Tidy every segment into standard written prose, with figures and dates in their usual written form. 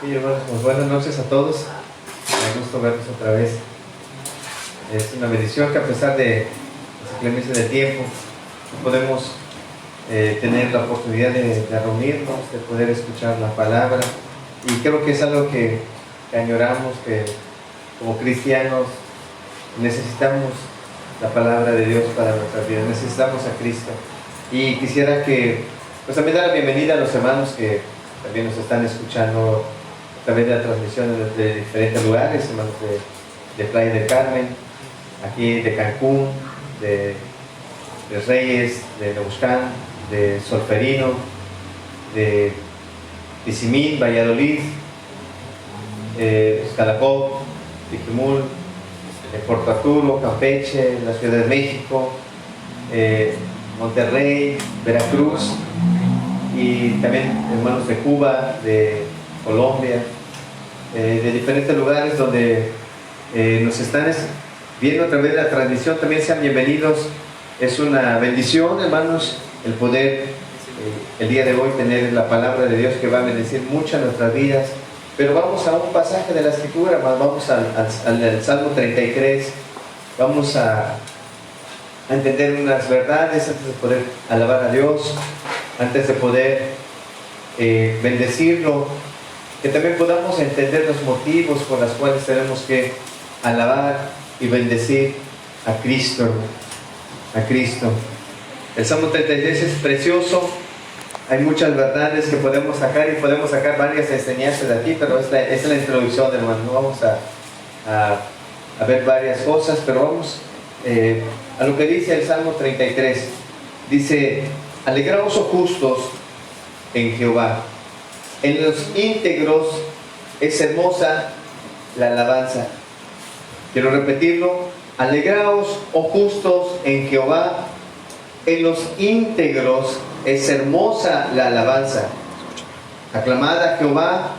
Sí, hermanos, pues buenas noches a todos. Me gusta verlos otra vez. Es una bendición que a pesar de las inclemencias del tiempo, podemos tener la oportunidad de reunirnos, de poder escuchar la palabra. Y creo que es algo que añoramos, que como cristianos necesitamos la palabra de Dios para nuestras vidas, necesitamos a Cristo. Y quisiera que pues también dar la bienvenida a los hermanos que también nos están escuchando a través de la transmisión de diferentes lugares, hermanos de Playa del Carmen, aquí de Cancún, de Reyes, de Neuquén, de Solferino, de Tizimín, Valladolid, Escalapó, Tiquimul, Puerto Arturo, Campeche, la Ciudad de México, Monterrey, Veracruz, y también hermanos de Cuba, de Colombia, de diferentes lugares donde nos están viendo a través de la transmisión. También sean bienvenidos. Es una bendición, hermanos, el poder el día de hoy tener la palabra de Dios que va a bendecir muchas nuestras vidas. Pero vamos a un pasaje de la Escritura, vamos al Salmo 33, vamos a entender unas verdades antes de poder alabar a Dios, antes de poder bendecirlo, que también podamos entender los motivos por los cuales tenemos que alabar y bendecir a Cristo, a Cristo. El Salmo 33 es precioso. Hay muchas verdades que podemos sacar y podemos sacar varias enseñanzas de aquí, pero esta es la introducción, hermano. No vamos a ver varias cosas, pero vamos a lo que dice el Salmo 33. Dice: alegraos, oh justos, en Jehová. En los íntegros es hermosa la alabanza. Quiero repetirlo: alegraos, oh justos, en Jehová. En los íntegros es hermosa la alabanza. Aclamad a Jehová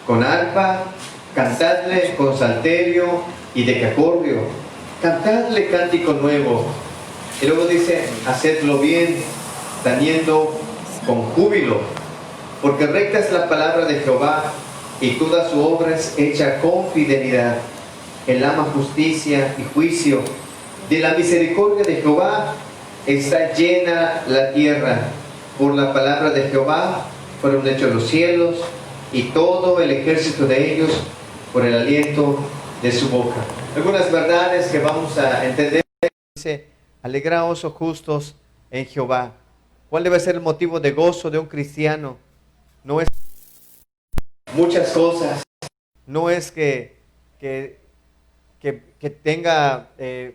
con arpa, cantadle con salterio y decacordio, cantadle cántico nuevo. Y luego dice: hacedlo bien, tañendo con júbilo, porque recta es la palabra de Jehová, y toda su obra es hecha con fidelidad. Él ama justicia y juicio. De la misericordia de Jehová está llena la tierra. Por la palabra de Jehová fueron hechos los cielos, y todo el ejército de ellos por el aliento de su boca. Algunas verdades que vamos a entender. Dice: alegraos, oh justos, en Jehová. ¿Cuál debe ser el motivo de gozo de un cristiano? No es muchas cosas, no es que tenga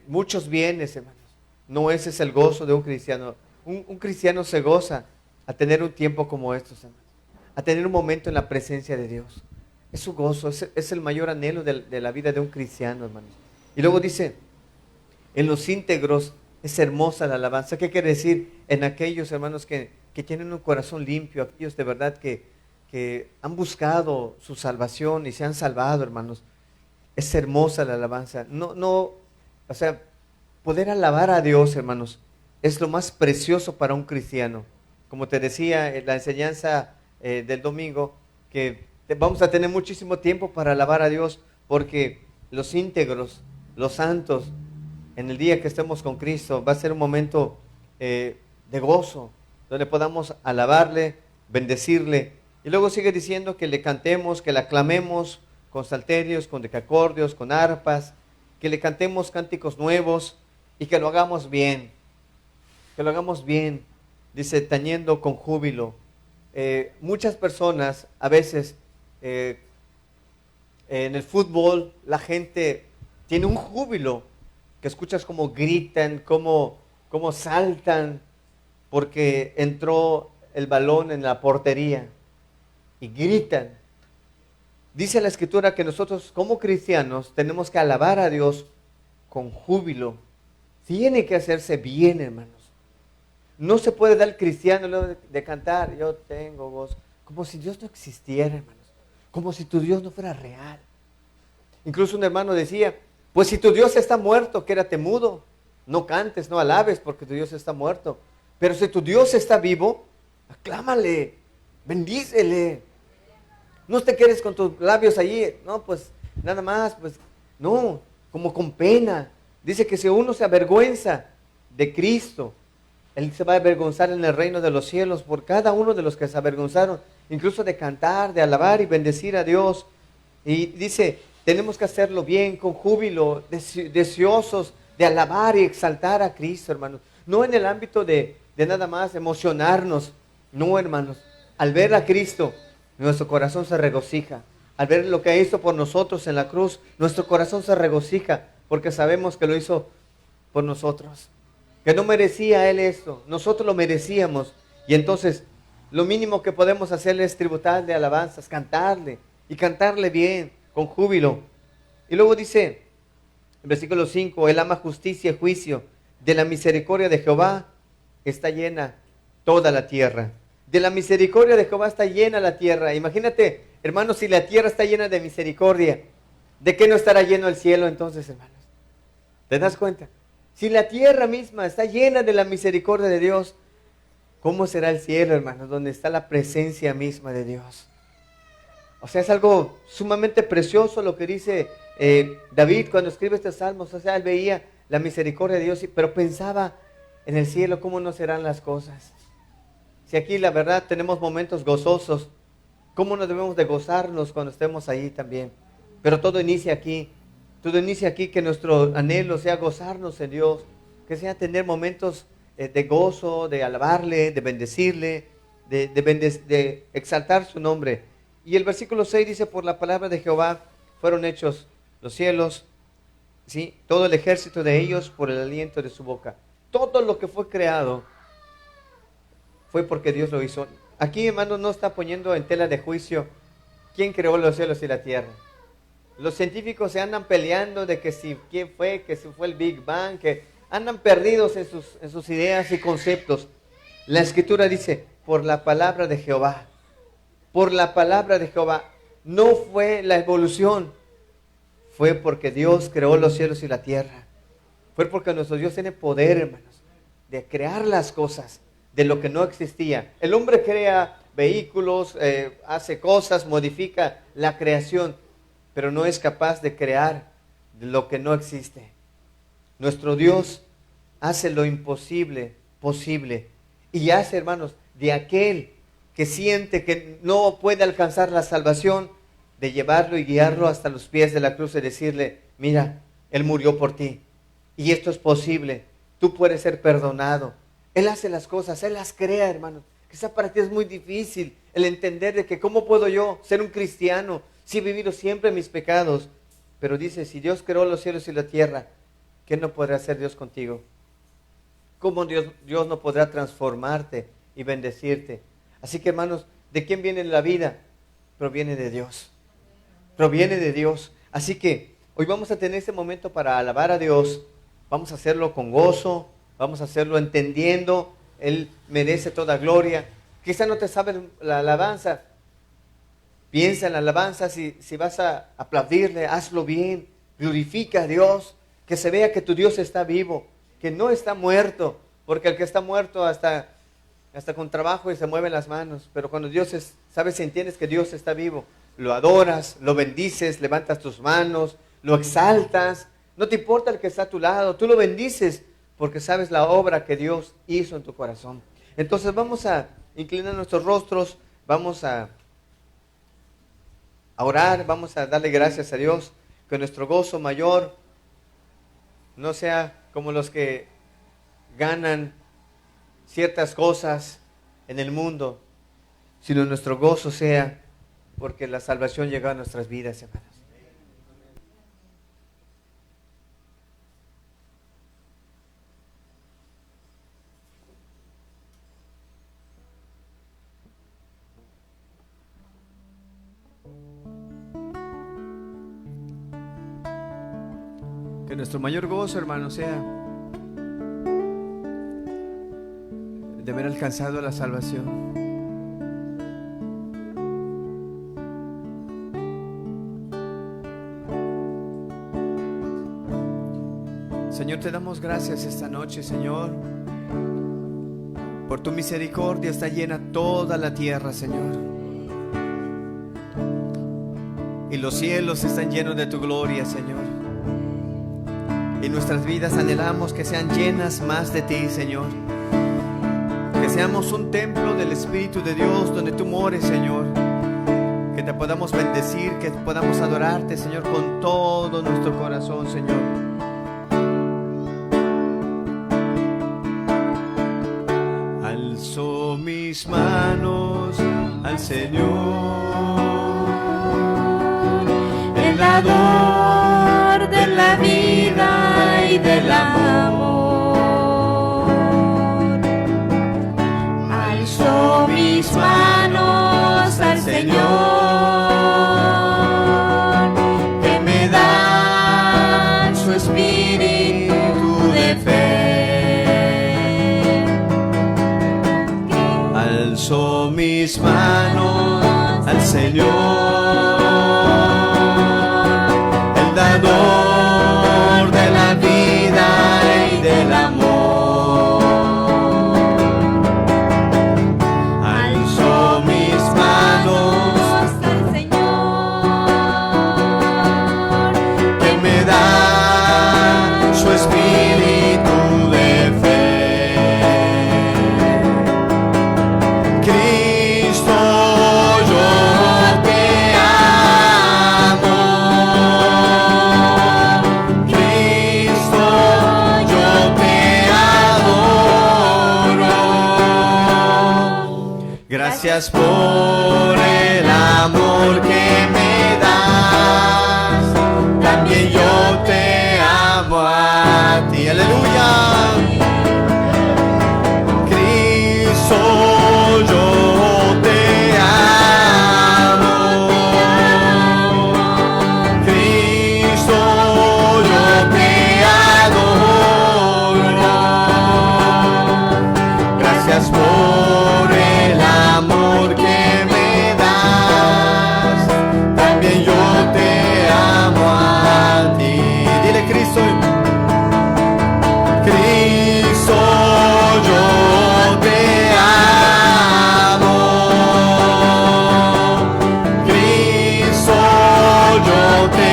muchos bienes, hermanos. No, ese es el gozo de un cristiano. Un cristiano se goza a tener un tiempo como estos, hermanos, a tener un momento en la presencia de Dios. Es su gozo, es el mayor anhelo de la vida de un cristiano, hermanos. Y luego dice: en los íntegros es hermosa la alabanza. ¿Qué quiere decir? En aquellos, hermanos, que tienen un corazón limpio, aquellos de verdad que han buscado su salvación y se han salvado, hermanos. Es hermosa la alabanza. O sea, poder alabar a Dios, hermanos, es lo más precioso para un cristiano. Como te decía en la enseñanza del domingo, que vamos a tener muchísimo tiempo para alabar a Dios, porque los íntegros, los santos, en el día que estemos con Cristo, va a ser un momento de gozo, donde podamos alabarle, bendecirle. Y luego sigue diciendo que le cantemos, que le aclamemos con salterios, con decacordios, con arpas, que le cantemos cánticos nuevos y que lo hagamos bien. Que lo hagamos bien, dice, tañendo con júbilo. Muchas personas, a veces, en el fútbol, la gente tiene un júbilo, que escuchas cómo gritan, cómo saltan, porque entró el balón en la portería, y gritan. Dice la Escritura que nosotros como cristianos tenemos que alabar a Dios con júbilo. Tiene que hacerse bien, hermanos. No se puede dar al cristiano de cantar: yo tengo gozo, como si Dios no existiera, hermanos. Como si tu Dios no fuera real. Incluso un hermano decía: pues si tu Dios está muerto, quédate mudo. No cantes, no alabes, porque tu Dios está muerto. Pero si tu Dios está vivo, aclámale, bendícele. No te quedes con tus labios allí, no, pues nada más, pues no, como con pena. Dice que si uno se avergüenza de Cristo, Él se va a avergonzar en el reino de los cielos por cada uno de los que se avergonzaron, incluso de cantar, de alabar y bendecir a Dios. Y dice, tenemos que hacerlo bien, con júbilo, deseosos de alabar y exaltar a Cristo, hermanos. No en el ámbito de nada más emocionarnos, no, hermanos. Al ver a Cristo, nuestro corazón se regocija. Al ver lo que hizo por nosotros en la cruz, nuestro corazón se regocija porque sabemos que lo hizo por nosotros. Que no merecía Él esto, nosotros lo merecíamos. Y entonces lo mínimo que podemos hacerle es tributarle alabanzas, cantarle y cantarle bien, con júbilo. Y luego dice, en versículo 5, Él ama justicia y juicio. De la misericordia de Jehová está llena toda la tierra. De la misericordia de Jehová está llena la tierra. Imagínate, hermanos, si la tierra está llena de misericordia, ¿de qué no estará lleno el cielo entonces, hermanos? ¿Te das cuenta? Si la tierra misma está llena de la misericordia de Dios, ¿cómo será el cielo, hermanos? Donde está la presencia misma de Dios. O sea, es algo sumamente precioso lo que dice David cuando escribe este salmo. O sea, él veía la misericordia de Dios, pero pensaba en el cielo, ¿cómo no serán las cosas? Si aquí la verdad tenemos momentos gozosos, ¿cómo no debemos de gozarnos cuando estemos ahí también? Pero todo inicia aquí. Todo inicia aquí, que nuestro anhelo sea gozarnos en Dios, que sea tener momentos de gozo, de alabarle, de bendecirle, de exaltar su nombre. Y el versículo 6 dice, por la palabra de Jehová fueron hechos los cielos, ¿sí? Todo el ejército de ellos por el aliento de su boca. Todo lo que fue creado fue porque Dios lo hizo. Aquí, hermano, no está poniendo en tela de juicio quién creó los cielos y la tierra. Los científicos se andan peleando de que si quién fue, que si fue el Big Bang, que andan perdidos en sus ideas y conceptos. La Escritura dice, por la palabra de Jehová. Por la palabra de Jehová. No fue la evolución, fue porque Dios creó los cielos y la tierra. Fue porque nuestro Dios tiene poder, hermanos, de crear las cosas de lo que no existía. El hombre crea vehículos, hace cosas, modifica la creación, pero no es capaz de crear de lo que no existe. Nuestro Dios hace lo imposible posible, y hace, hermanos, de aquel que siente que no puede alcanzar la salvación, de llevarlo y guiarlo hasta los pies de la cruz y decirle, mira, Él murió por ti y esto es posible, tú puedes ser perdonado. Él hace las cosas, Él las crea, hermanos. Quizá para ti es muy difícil el entender de que cómo puedo yo ser un cristiano si he vivido siempre mis pecados. Pero dice, si Dios creó los cielos y la tierra, ¿qué no podrá hacer Dios contigo? ¿Cómo Dios no podrá transformarte y bendecirte? Así que, hermanos, ¿de quién viene la vida? Proviene de Dios. Proviene de Dios. Así que hoy vamos a tener este momento para alabar a Dios. Vamos a hacerlo con gozo, vamos a hacerlo entendiendo. Él merece toda gloria. Quizá no te sabes la alabanza. Piensa en la alabanza, si vas a aplaudirle, hazlo bien, glorifica a Dios, que se vea que tu Dios está vivo, que no está muerto, porque el que está muerto hasta con trabajo y se mueven las manos, pero cuando sabes y entiendes que Dios está vivo, lo adoras, lo bendices, levantas tus manos, lo exaltas, no te importa el que está a tu lado, tú lo bendices, porque sabes la obra que Dios hizo en tu corazón. Entonces vamos a inclinar nuestros rostros, vamos a orar, vamos a darle gracias a Dios, que nuestro gozo mayor no sea como los que ganan ciertas cosas en el mundo, sino nuestro gozo sea porque la salvación llegó a nuestras vidas, hermanos. Que nuestro mayor gozo, hermanos, sea de haber alcanzado la salvación. Señor, te damos gracias esta noche, Señor. Por tu misericordia está llena toda la tierra, Señor. y los cielos están llenos de tu gloria, Señor. Y nuestras vidas anhelamos que sean llenas más de ti, Señor. Que seamos un templo del Espíritu de Dios donde tú mores, Señor. Que te podamos bendecir, que podamos adorarte, Señor, con todo nuestro corazón, Señor. Alzo mis manos al Señor, el dador de la vida y del amor. Alzo mis manos al Señor, que me da su espíritu de fe. Alzo mis manos al Señor, el dador de la vida y del amor. Alzo mis manos al Señor, que me da su espíritu de fe. Cristo, yo te amo. Cristo, yo te adoro. Gracias por el amor que me das. También yo te amo a ti. Aleluya. Cristo, yo te amo. Cristo, yo te adoro. Gracias por el amor que me das. También yo te amo a ti. Dile, Cristo. Cristo, yo te amo. Cristo, yo te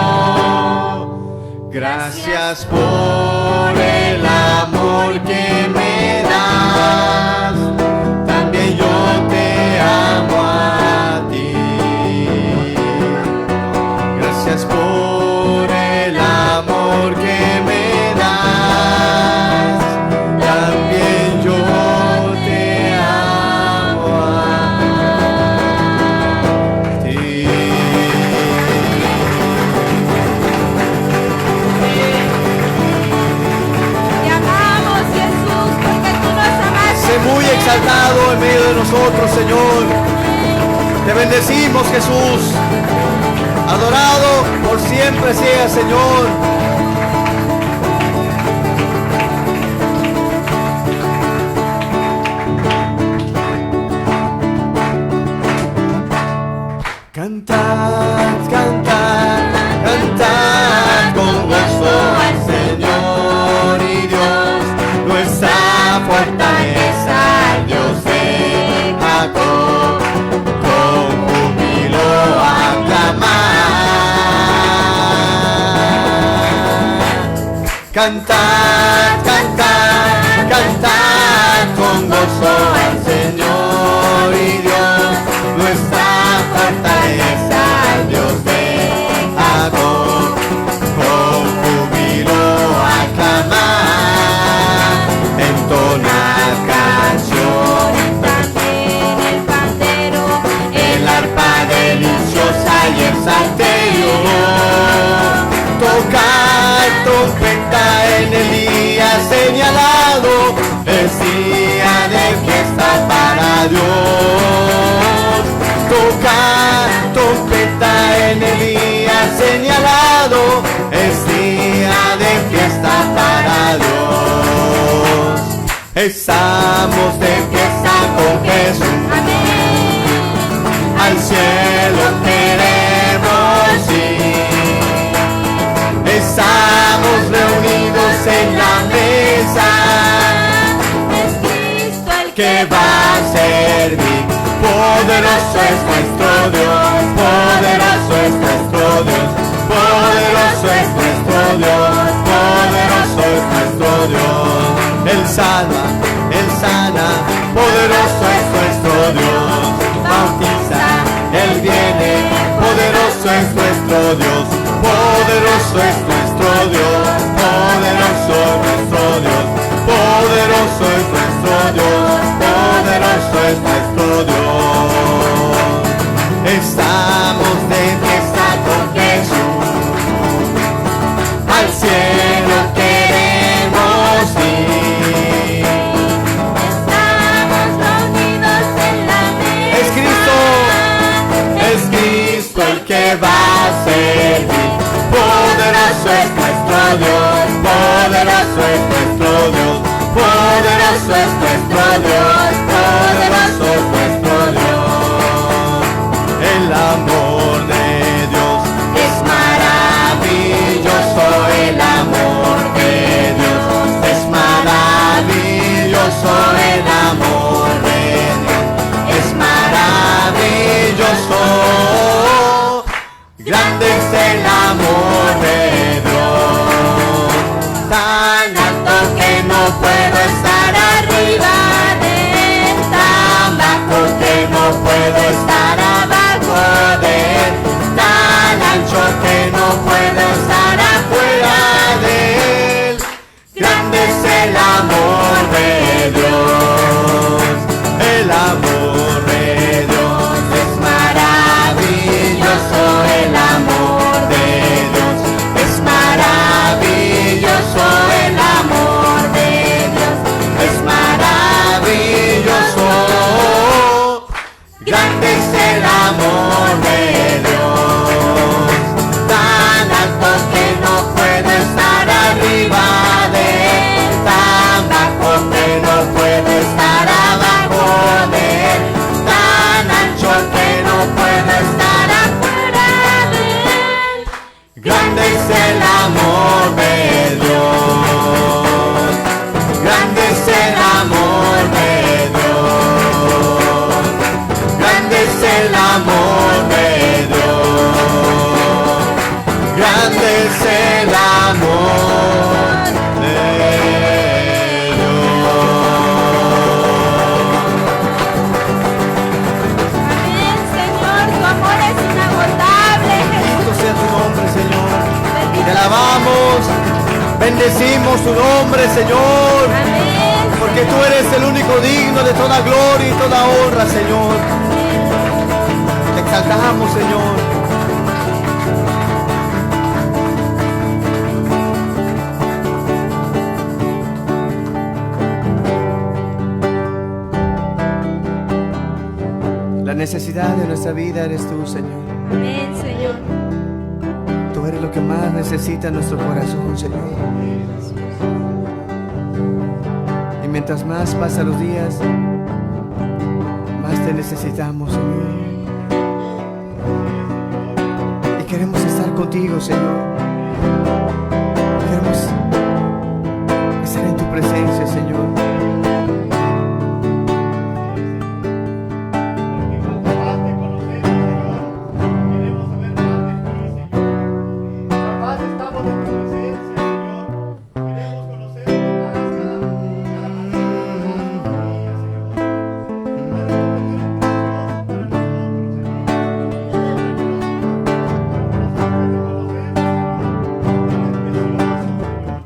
adoro. Gracias por el amor que me das. También yo te amo a ti. Gracias por el amor que me das. También yo te amo a ti. te amamos, Jesús, porque tú nos amaste. Sé muy exaltado en medio de nosotros, Señor. Te bendecimos, Jesús. Adorado por siempre sea, Señor. Cantad, cantad, cantad con gozo al Señor y Dios, nuestra fortaleza, el Dios de Jacob, con júbilo aclamar. Cantad, cantad, cantad con gozo al Señor y Dios, nuestra fortaleza, el Dios de Jacob, con júbilo aclamar. Entonad canciones, También el pandero, el arpa deliciosa y el salterio. Tocad trompeta en el día señalado, es día de fiesta para Dios. Tocad trompeta en el día señalado, es día de fiesta para Dios. Estamos de fiesta con Jesús, amén. al cielo queremos ir. Estamos reunidos en la mesa Es Cristo el que va a servir. Poderoso es nuestro Dios, poderoso es nuestro Dios, poderoso es nuestro Dios, poderoso es nuestro Dios. Él sana, poderoso es nuestro Dios. Bautiza, Él viene, poderoso es nuestro Dios, poderoso es nuestro Dios, poderoso es nuestro Dios, poderoso es nuestro Dios, poderoso es nuestro Dios. Estamos de fiesta con Jesús, al cielo queremos ir. Estamos reunidos en la mesa. Es Cristo el que va a servir. Poderoso es nuestro Dios, poderoso es nuestro Dios, poderoso es nuestro Dios, poderoso es nuestro Dios. El amor de Dios es maravilloso, el amor de Dios es maravilloso, el amor de Dios es maravilloso. Grande es el amor de Dios, tan alto que no puedo estar arriba de Él, tan bajo que no puedo estar abajo de Él, tan ancho que no puedo estar afuera de Él. Grande es el amor de Dios, el amor de Dios es maravilloso, el amor de Dios es maravilloso, el amor de Dios es maravilloso. Grande es el amor de Dios, tan alto que no puedo estar arriba de Él, tan bajo que no puedo estar abajo de Él, tan ancho que no puedo estar afuera de Él. Grande es el amor de Dios, grande es el amor de Dios, grande es el amor de Dios, grande es el amor de Amén, Señor, tu amor es inagotable, Bendito Jesús. sea tu nombre, Señor. Bendito Te alabamos, bendecimos tu nombre, Señor, Amén. porque tú eres el único digno de toda gloria y toda honra, Señor. Te exaltamos, Señor. La necesidad de nuestra vida eres tú, Señor. Amén, Señor. Tú eres lo que más necesita nuestro corazón, Señor. Y mientras más pasan los días, más te necesitamos, Señor. Y queremos estar contigo, Señor. Queremos estar en tu presencia, Señor.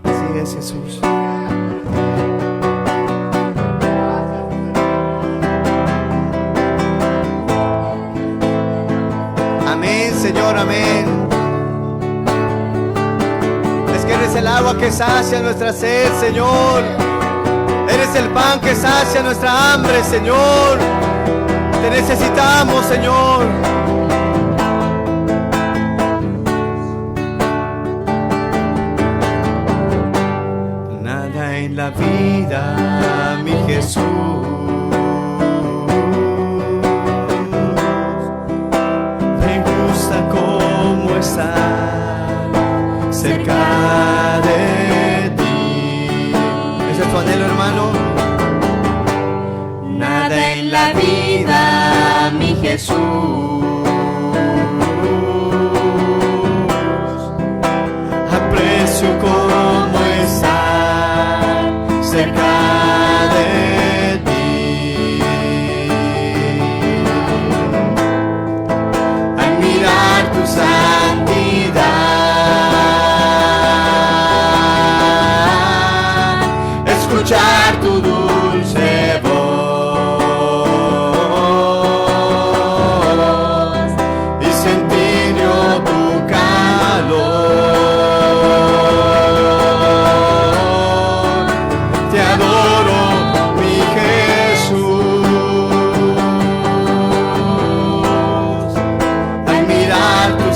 Así es, Jesús. Amén, Señor, amén. Es que eres el agua que sacia nuestra sed, Señor. Eres el pan que sacia nuestra hambre, Señor. Te necesitamos, Señor. Nada en la vida, mi Jesús, me gusta cómo estar cerca de ti. ¿Ese es tu anhelo, hermano? Nada en la vida, Jesús. Aprecio cómo estar cerca de ti. Al mirar tu santidad, escuchar tu dulce voz y sentir yo tu calor. Te adoro, mi Jesús. Al mirar tu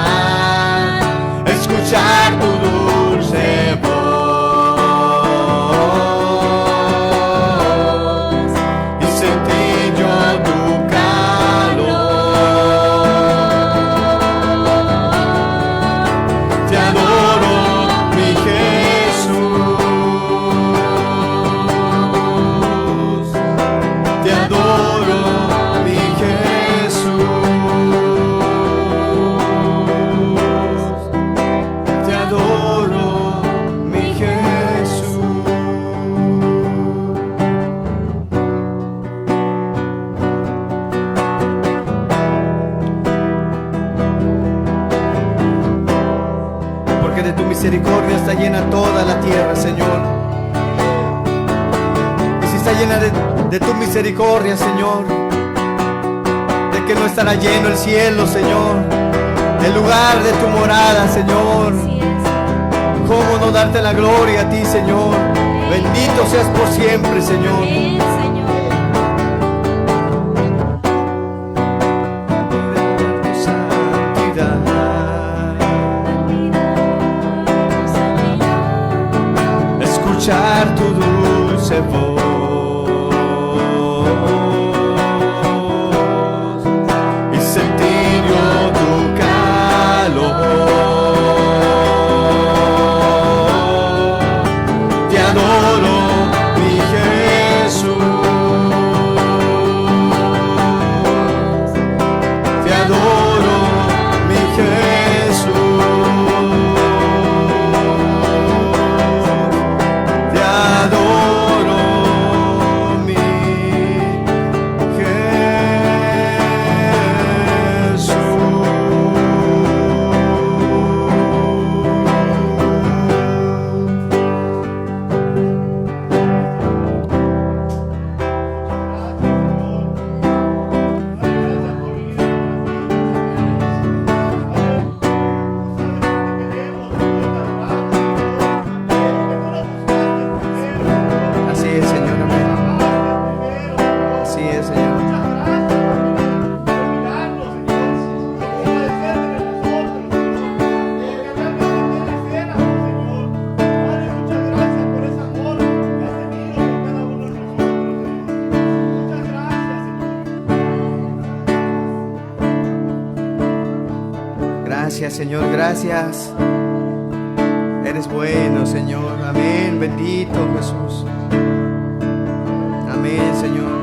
santidad, escuchar tu dulce voz y sentir yo tu calor. Te adoro, mi Jesús. Te adoro, mi Jesús. Te adoro, mi Jesús. Porque de tu misericordia está llena toda la tierra, Señor. Y si está llena de tu misericordia, Señor, de que no estará lleno el cielo, Señor, el lugar de tu morada, Señor. Así es. ¿Cómo no darte la gloria a ti, Señor? Bendito seas por siempre, Señor. Amén, Señor. Tu santidad, escuchar tu dulce voz y sentir yo tu calor. Te adoro, mi Jesús. Te adoro, mi Jesús. Te adoro, mi Así es, Señor, amén. Así es, Señor. Gracias, Señor, gracias. Eres bueno, Señor. Amén. Bendito Jesús. Amén, Señor.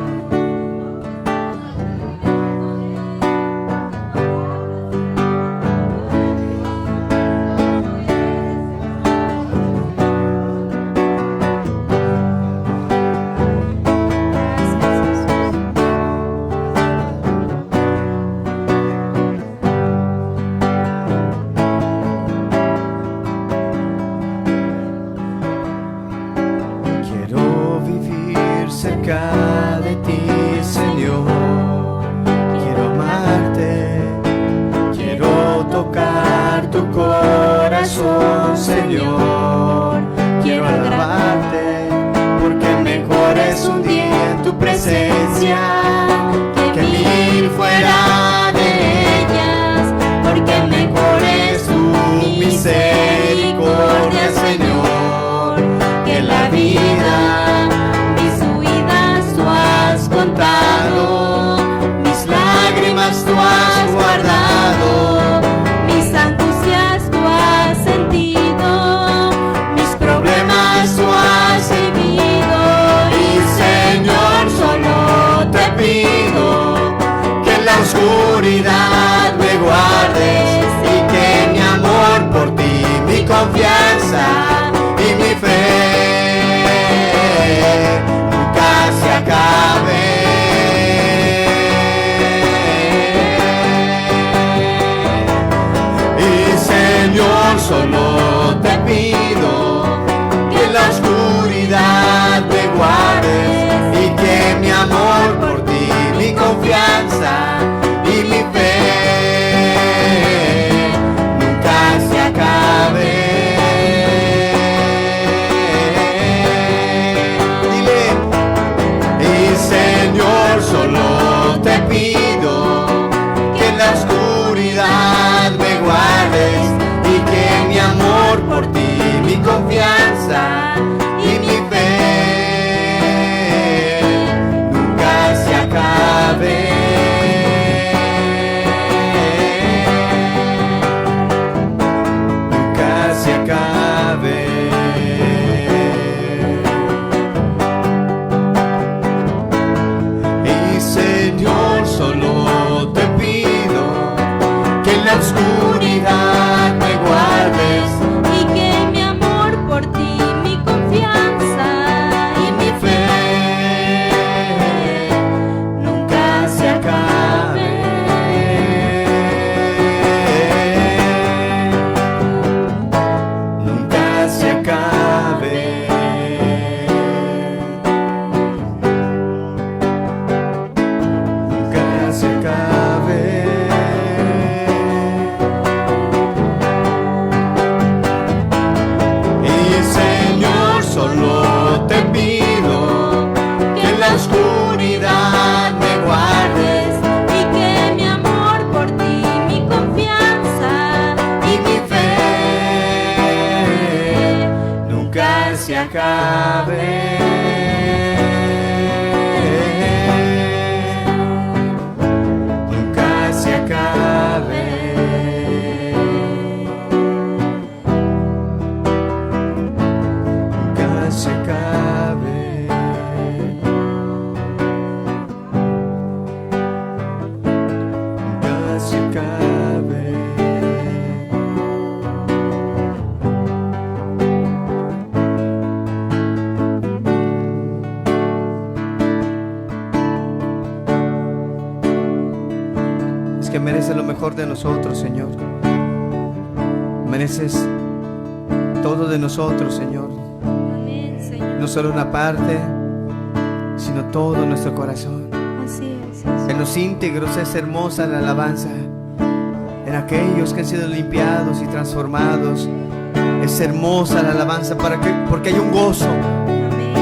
Quiero vivir cerca de ti, Señor. Quiero amarte, quiero tocar tu corazón, Señor. Quiero alabarte, porque mejor es un día en tu presencia que mil fuera de ellas, porque mejor es tu misericordia, Señor, que la vida. Mi su vida, su la oscuridad me guardes y que mi amor por ti, mi confianza y mi fe nunca se acabe. Dile, y Señor, solo te pido que en la oscuridad me guardes y que mi amor por ti, mi confianza y mi fe nunca se acabe. Nunca se acabe. Y Señor, solo te pido que en la oscuridad me guardes y que mi amor por ti, mi confianza y mi fe nunca se acabe. Nunca se acabe. Nunca se acabe. Y Señor, solo te pido que en la oscuridad me guardes y que mi amor por ti, mi confianza y mi fe nunca se acabe. Nunca se acabe. Nunca se acabe. Nunca se acabe. Es que mereces lo mejor de nosotros, Señor. Mereces todo de nosotros, Señor. Amén, Señor. No solo una parte, sino todo nuestro corazón. Así es. En los íntegros es hermosa la alabanza. En aquellos que han sido limpiados y transformados es hermosa la alabanza porque hay un gozo, Amén.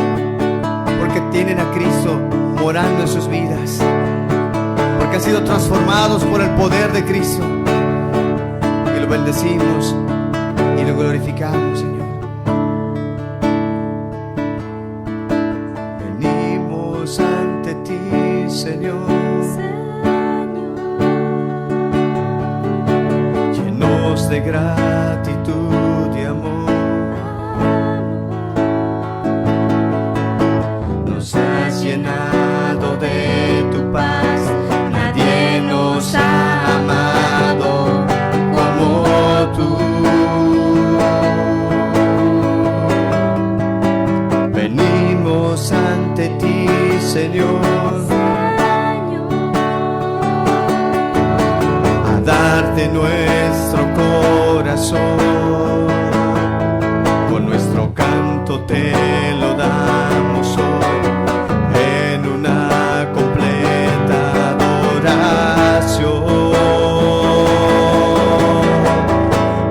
porque tienen a Cristo morando en sus vidas, porque han sido transformados por el poder de Cristo. Y lo bendecimos y lo glorificamos, Señor. Venimos ante ti, Señor, llenos de gratitud y amor. Nos has llenado de tu paz, nadie nos ha amado como tú. Venimos ante ti, Señor, a darte nuestro corazón. Con nuestro canto te lo damos hoy en una completa adoración.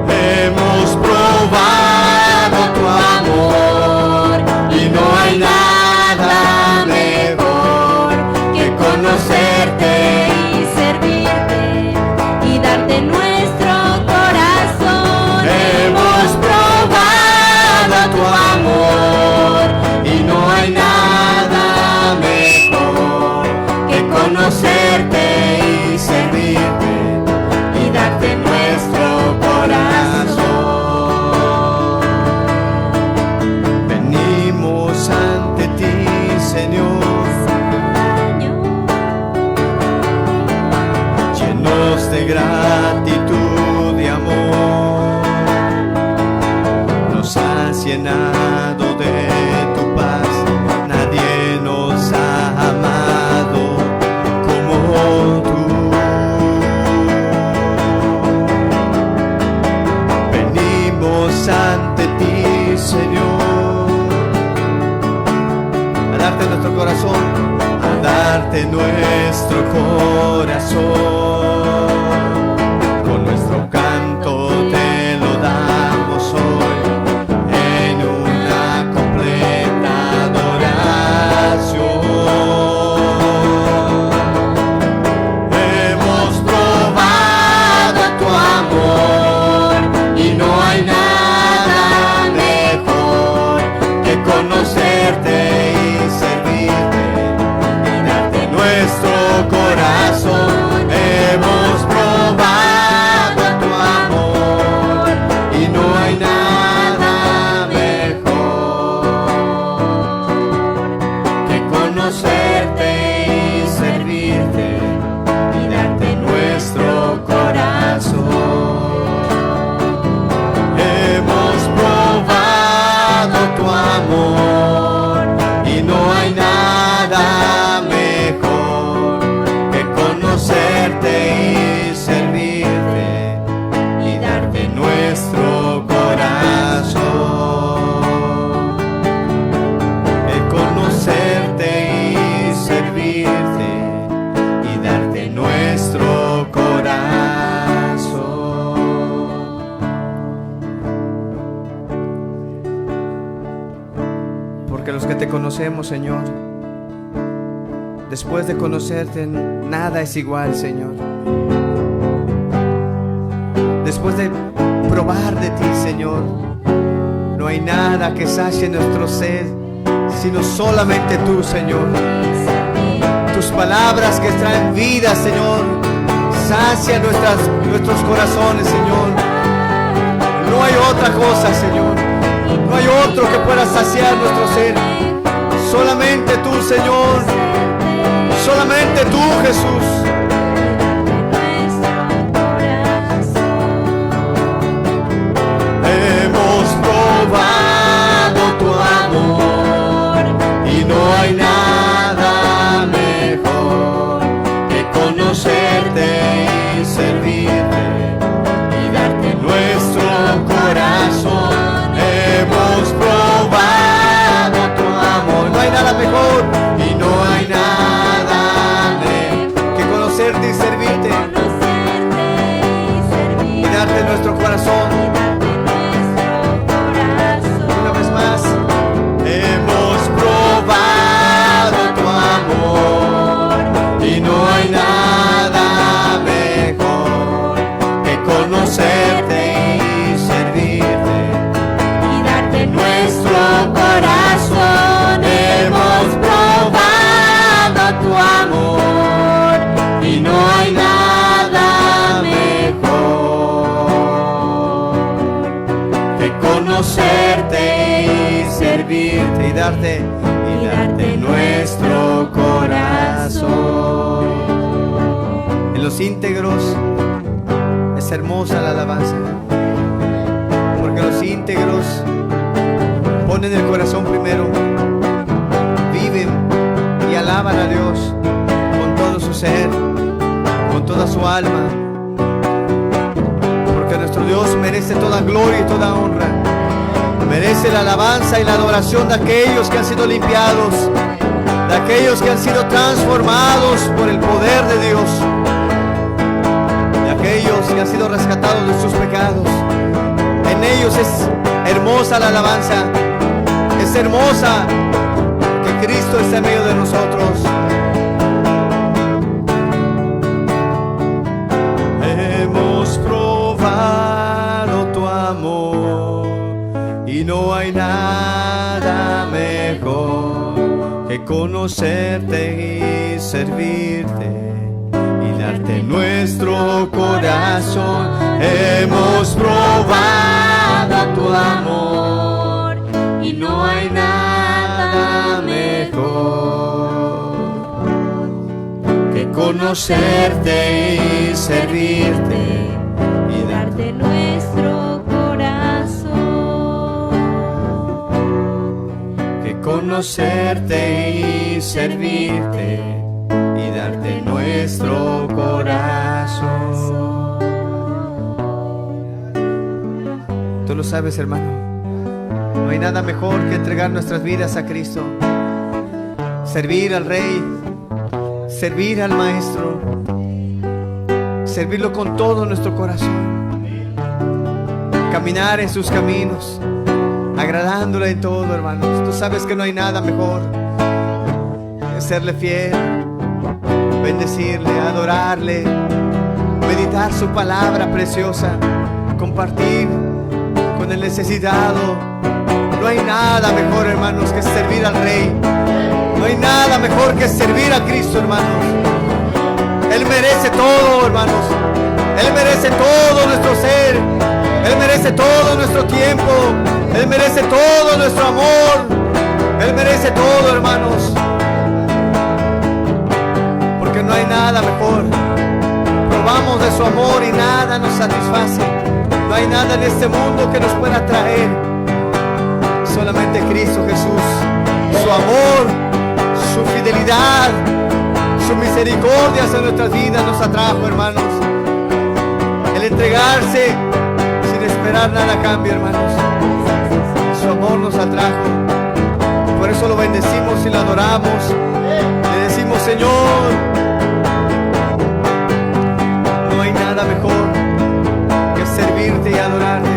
Hemos probado tu amor y no hay nada mejor que conocerte Y servirte y darte nuestro corazón. Hemos probado tu amor y no hay darte nuestro corazón, a darte nuestro corazón. Con nuestro canto te lo damos hoy en una completa adoración. Hemos probado tu amor y no hay nada mejor que conocerte y servirte y darte nuestro corazón. Hemos probado tu amor y no hay nada mejor que conocerte y servirte y darte nuestro corazón. Hemos probado tu amor y no hay nada mejor que conocerte y servirte y darte nuestro corazón. Que conocerte y servirte y darte nuestro corazón. porque los que te conocemos, Señor, después de conocerte, nada es igual, Señor. Después de probar de ti, Señor, no hay nada que sacie nuestro sed, sino solamente tú, Señor. Tus palabras que traen vida, Señor, sacian nuestros corazones, Señor. No hay otra cosa, Señor. No hay otro que pueda saciar nuestro ser. Solamente tú, Señor. Solamente tú, Jesús. Hemos probado tu amor y no hay nada mejor que conocerte y servirte y darte nuestro corazón. Hemos probado tu amor, No hay nada mejor y no hay nada mejor que conocerte y servirte y darte nuestro corazón. Una vez más, hemos probado tu amor y no hay nada mejor que conocerte y servirte y darte nuestro corazón. Hemos probado tu amor y no hay nada mejor que conocerte y servirte y darte nuestro corazón. en los íntegros. Es hermosa la alabanza, porque los íntegros ponen el corazón primero, viven y alaban a Dios con todo su ser, con toda su alma, porque nuestro Dios merece toda gloria y toda honra. Merece la alabanza y la adoración de aquellos que han sido limpiados, de aquellos que han sido transformados por el poder de Dios, de aquellos que han sido rescatados de sus pecados. En ellos es hermosa la alabanza, es hermosa que Cristo está en medio de nosotros. Hemos probado tu amor y no hay nada mejor que conocerte y servirte y darte nuestro corazón. Hemos probado tu amor y no hay nada mejor que conocerte y servirte y darte nuestro corazón. que conocerte y servirte y darte nuestro corazón. Tú lo sabes, hermano. No hay nada mejor que entregar nuestras vidas a Cristo. servir al Rey, servir al Maestro, servirlo con todo nuestro corazón, caminar en sus caminos, agradándole en todo, hermanos. Tú sabes que no hay nada mejor que serle fiel, bendecirle, adorarle, meditar su palabra preciosa, compartir con el necesitado. No hay nada mejor, hermanos, que servir al Rey. No hay nada mejor que servir a Cristo, hermanos. Él merece todo, hermanos. Él merece todo nuestro ser. Él merece todo nuestro tiempo. Él merece todo nuestro amor. Él merece todo, hermanos. Porque no hay nada mejor. Probamos de su amor y nada nos satisface. No hay nada en este mundo que nos pueda traer. Solamente Cristo Jesús, su amor, su fidelidad, su misericordia hacia nuestras vidas nos atrajo, hermanos. El entregarse sin esperar nada a cambio, hermanos. Su amor nos atrajo. Por eso lo bendecimos y lo adoramos. Le decimos, Señor, no hay nada mejor que servirte y adorarte.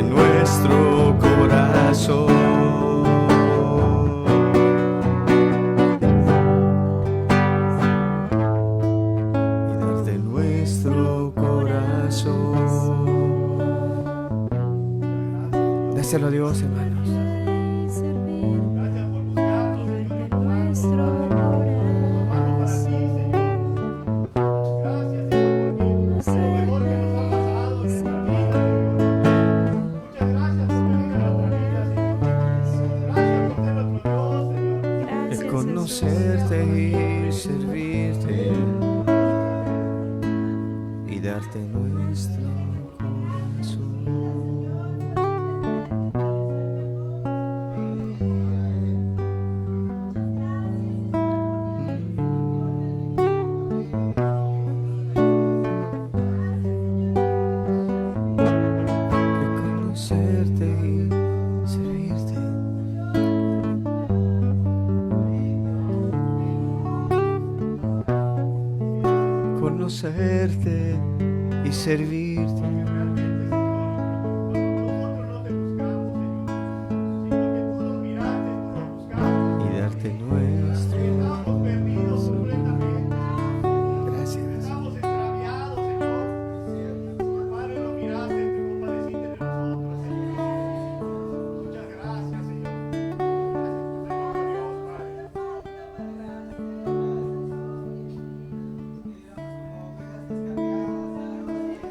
Nuestro corazón y darte nuestro corazón. Dáselo a Dios, hermanos. Conocerte y servirte y darte nuestro corazón. Conocerte y servirte. Conocerte y servirte. Y darte nuestro corazón. Gracias.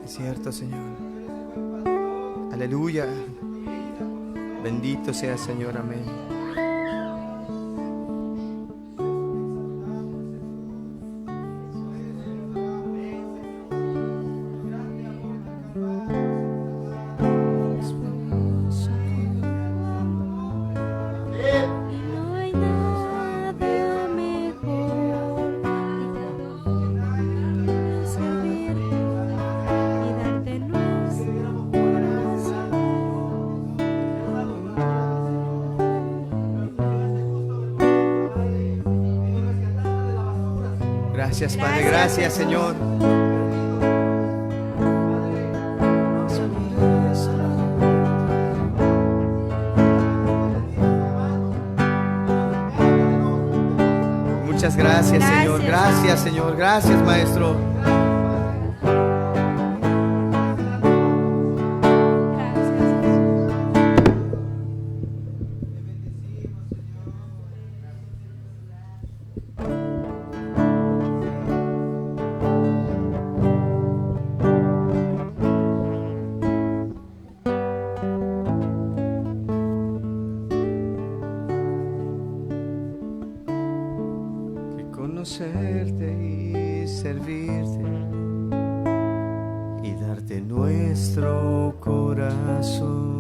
Es cierto, Señor. Aleluya. Bendito sea, Señor. Amén. No hay nada mejor que servirte y darte nuestro corazón. Gracias, Padre. Gracias, Señor. Muchas gracias, Señor. Gracias, Señor. Gracias, Maestro. Conocerte y servirte y darte nuestro corazón.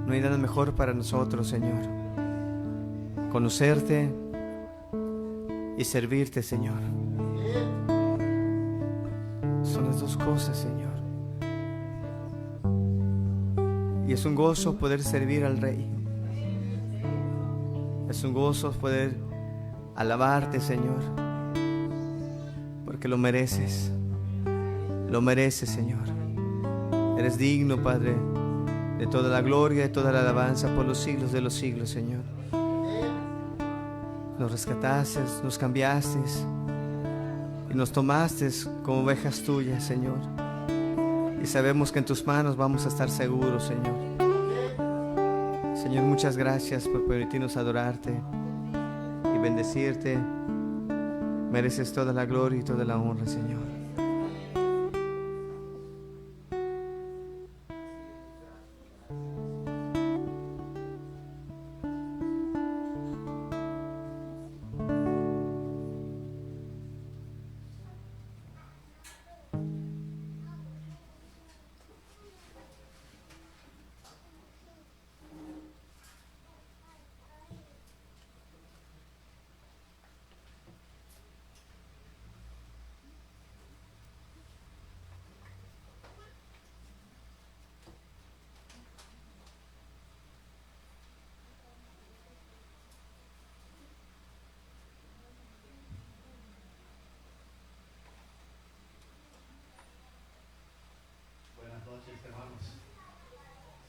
No hay nada mejor para nosotros, Señor. Conocerte y servirte, Señor. Son las dos cosas, Señor. Y es un gozo poder servir al Rey. Es un gozo poder alabarte, Señor, porque lo mereces. Lo mereces, Señor. Eres digno, Padre, de toda la gloria, de toda la alabanza por los siglos de los siglos, Señor. Nos rescataste, nos cambiaste y nos tomaste como ovejas tuyas, Señor. Y sabemos que en tus manos vamos a estar seguros, Señor. Señor, muchas gracias por permitirnos adorarte y bendecirte. Mereces toda la gloria y toda la honra, Señor.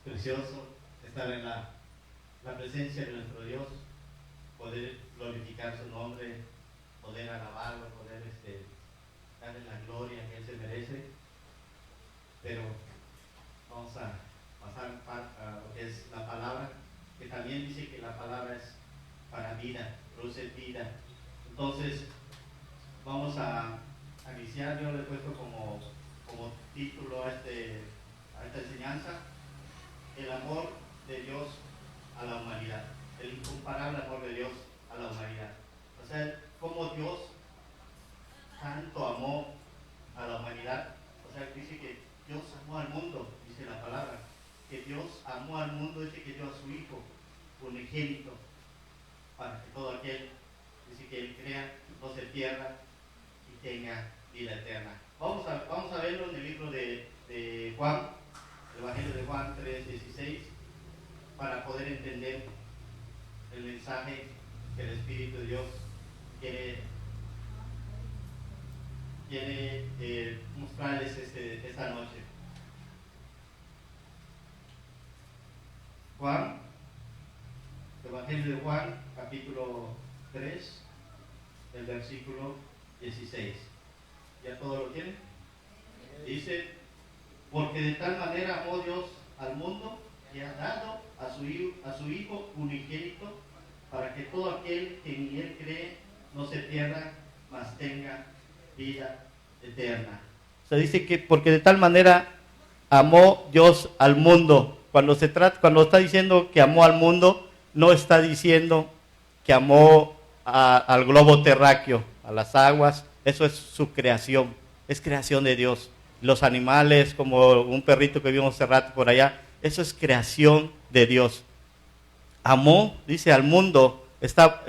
Precioso estar en la presencia de nuestro Dios, poder glorificar su nombre, poder alabarlo, poder darle la gloria que Él se merece. Pero vamos a pasar a lo que es la palabra, que también dice que la palabra es para vida, produce vida. Entonces vamos a iniciar. Yo le he puesto como título a esta enseñanza: el amor de Dios a la humanidad, el incomparable amor de Dios a la humanidad. O sea, cómo Dios tanto amó a la humanidad. O sea, dice que Dios amó al mundo, dice la palabra, que Dios amó al mundo, dice que dio a su Hijo unigénito, para que todo aquel, dice que Él crea, no se pierda y tenga vida eterna. Vamos a verlo en el libro de Juan, el Evangelio de Juan 3:16, para poder entender el mensaje que el Espíritu de Dios quiere mostrarles esta noche. Juan, Evangelio de Juan, capítulo 3, el versículo 16. ¿Ya todo lo tienen? Dice: porque de tal manera amó Dios al mundo que ha dado a su Hijo unigénito, para que todo aquel que en Él cree no se pierda, mas tenga vida eterna. O sea, dice que porque de tal manera amó Dios al mundo. Cuando está diciendo que amó al mundo, no está diciendo que amó al globo terráqueo, a las aguas. Eso es su creación, es creación de Dios. Los animales, como un perrito que vimos hace rato por allá, eso es creación de Dios. Amó, dice, al mundo. Está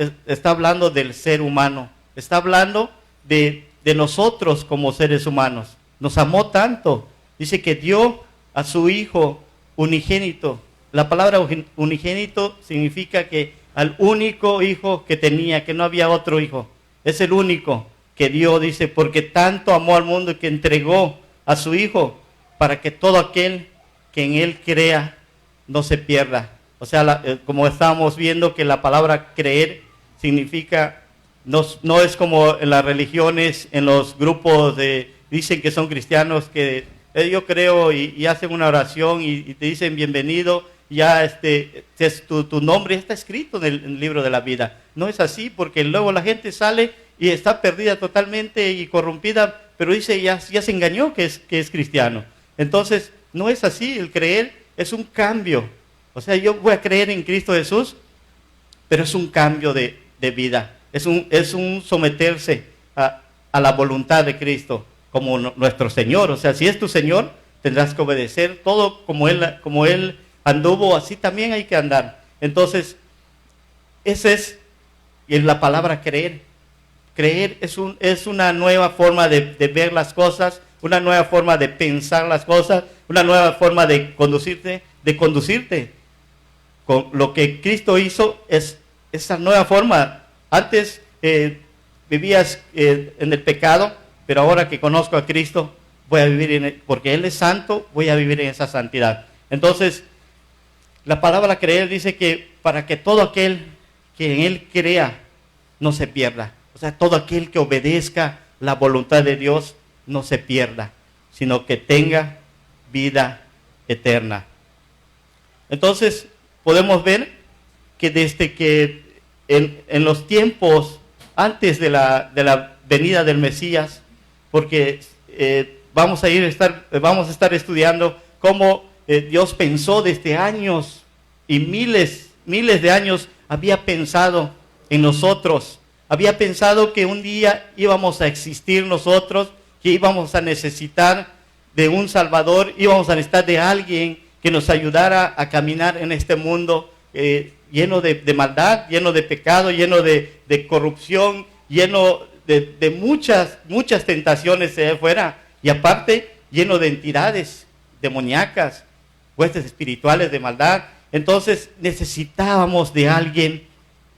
hablando del ser humano, está hablando de nosotros como seres humanos. Nos amó tanto, dice que dio a su Hijo unigénito. La palabra unigénito significa que al único hijo que tenía, que no había otro hijo, es el único que dio, dice, porque tanto amó al mundo que entregó a su Hijo, para que todo aquel que en Él crea no se pierda. O sea, como estábamos viendo, que la palabra creer significa, no es como en las religiones, en los grupos dicen que son cristianos, que yo creo y hacen una oración y te dicen bienvenido, ya tu nombre está escrito en el libro de la vida. No es así, porque luego la gente sale y está perdida totalmente y corrompida, pero dice ya se engañó que es cristiano. Entonces, no es así. El creer es un cambio. O sea, yo voy a creer en Cristo Jesús, pero es un cambio de vida. Es un someterse a la voluntad de Cristo como nuestro Señor. O sea, si es tu Señor, tendrás que obedecer todo como Él anduvo, así también hay que andar. Entonces, esa es la palabra creer. Creer es una nueva forma de ver las cosas, una nueva forma de pensar las cosas, una nueva forma de conducirte. de conducirte. Con lo que Cristo hizo es esa nueva forma. Antes vivías en el pecado, pero ahora que conozco a Cristo, voy a vivir porque Él es santo, voy a vivir en esa santidad. Entonces, la palabra creer dice que para que todo aquel que en Él crea no se pierda. O sea, todo aquel que obedezca la voluntad de Dios no se pierda, sino que tenga vida eterna. Entonces, podemos ver que desde que en los tiempos antes de la venida del Mesías, porque vamos a estar estudiando cómo Dios pensó desde años y miles de años, había pensado en nosotros, había pensado que un día íbamos a existir nosotros, que íbamos a necesitar de un Salvador, íbamos a necesitar de alguien que nos ayudara a caminar en este mundo lleno de maldad, lleno de pecado, lleno de corrupción, lleno de muchas tentaciones de afuera, y aparte lleno de entidades demoníacas, huestes espirituales de maldad. Entonces necesitábamos de alguien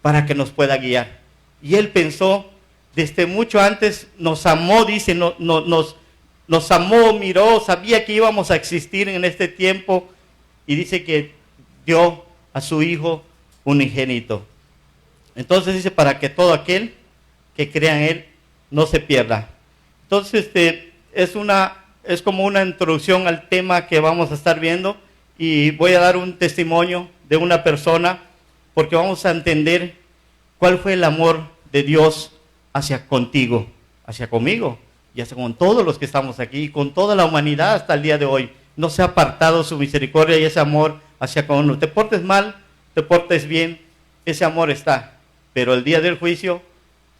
para que nos pueda guiar. Y Él pensó desde mucho antes, nos amó, dice, nos amó, miró, sabía que íbamos a existir en este tiempo, y dice que dio a su Hijo unigénito. Entonces dice, para que todo aquel que crea en Él no se pierda. Entonces es como una introducción al tema que vamos a estar viendo, y voy a dar un testimonio de una persona, porque vamos a entender cuál fue el amor de Dios hacia contigo, hacia conmigo, y hacia con todos los que estamos aquí, con toda la humanidad hasta el día de hoy. No se ha apartado su misericordia y ese amor hacia con uno. Te portes mal, te portes bien, ese amor está. Pero el día del juicio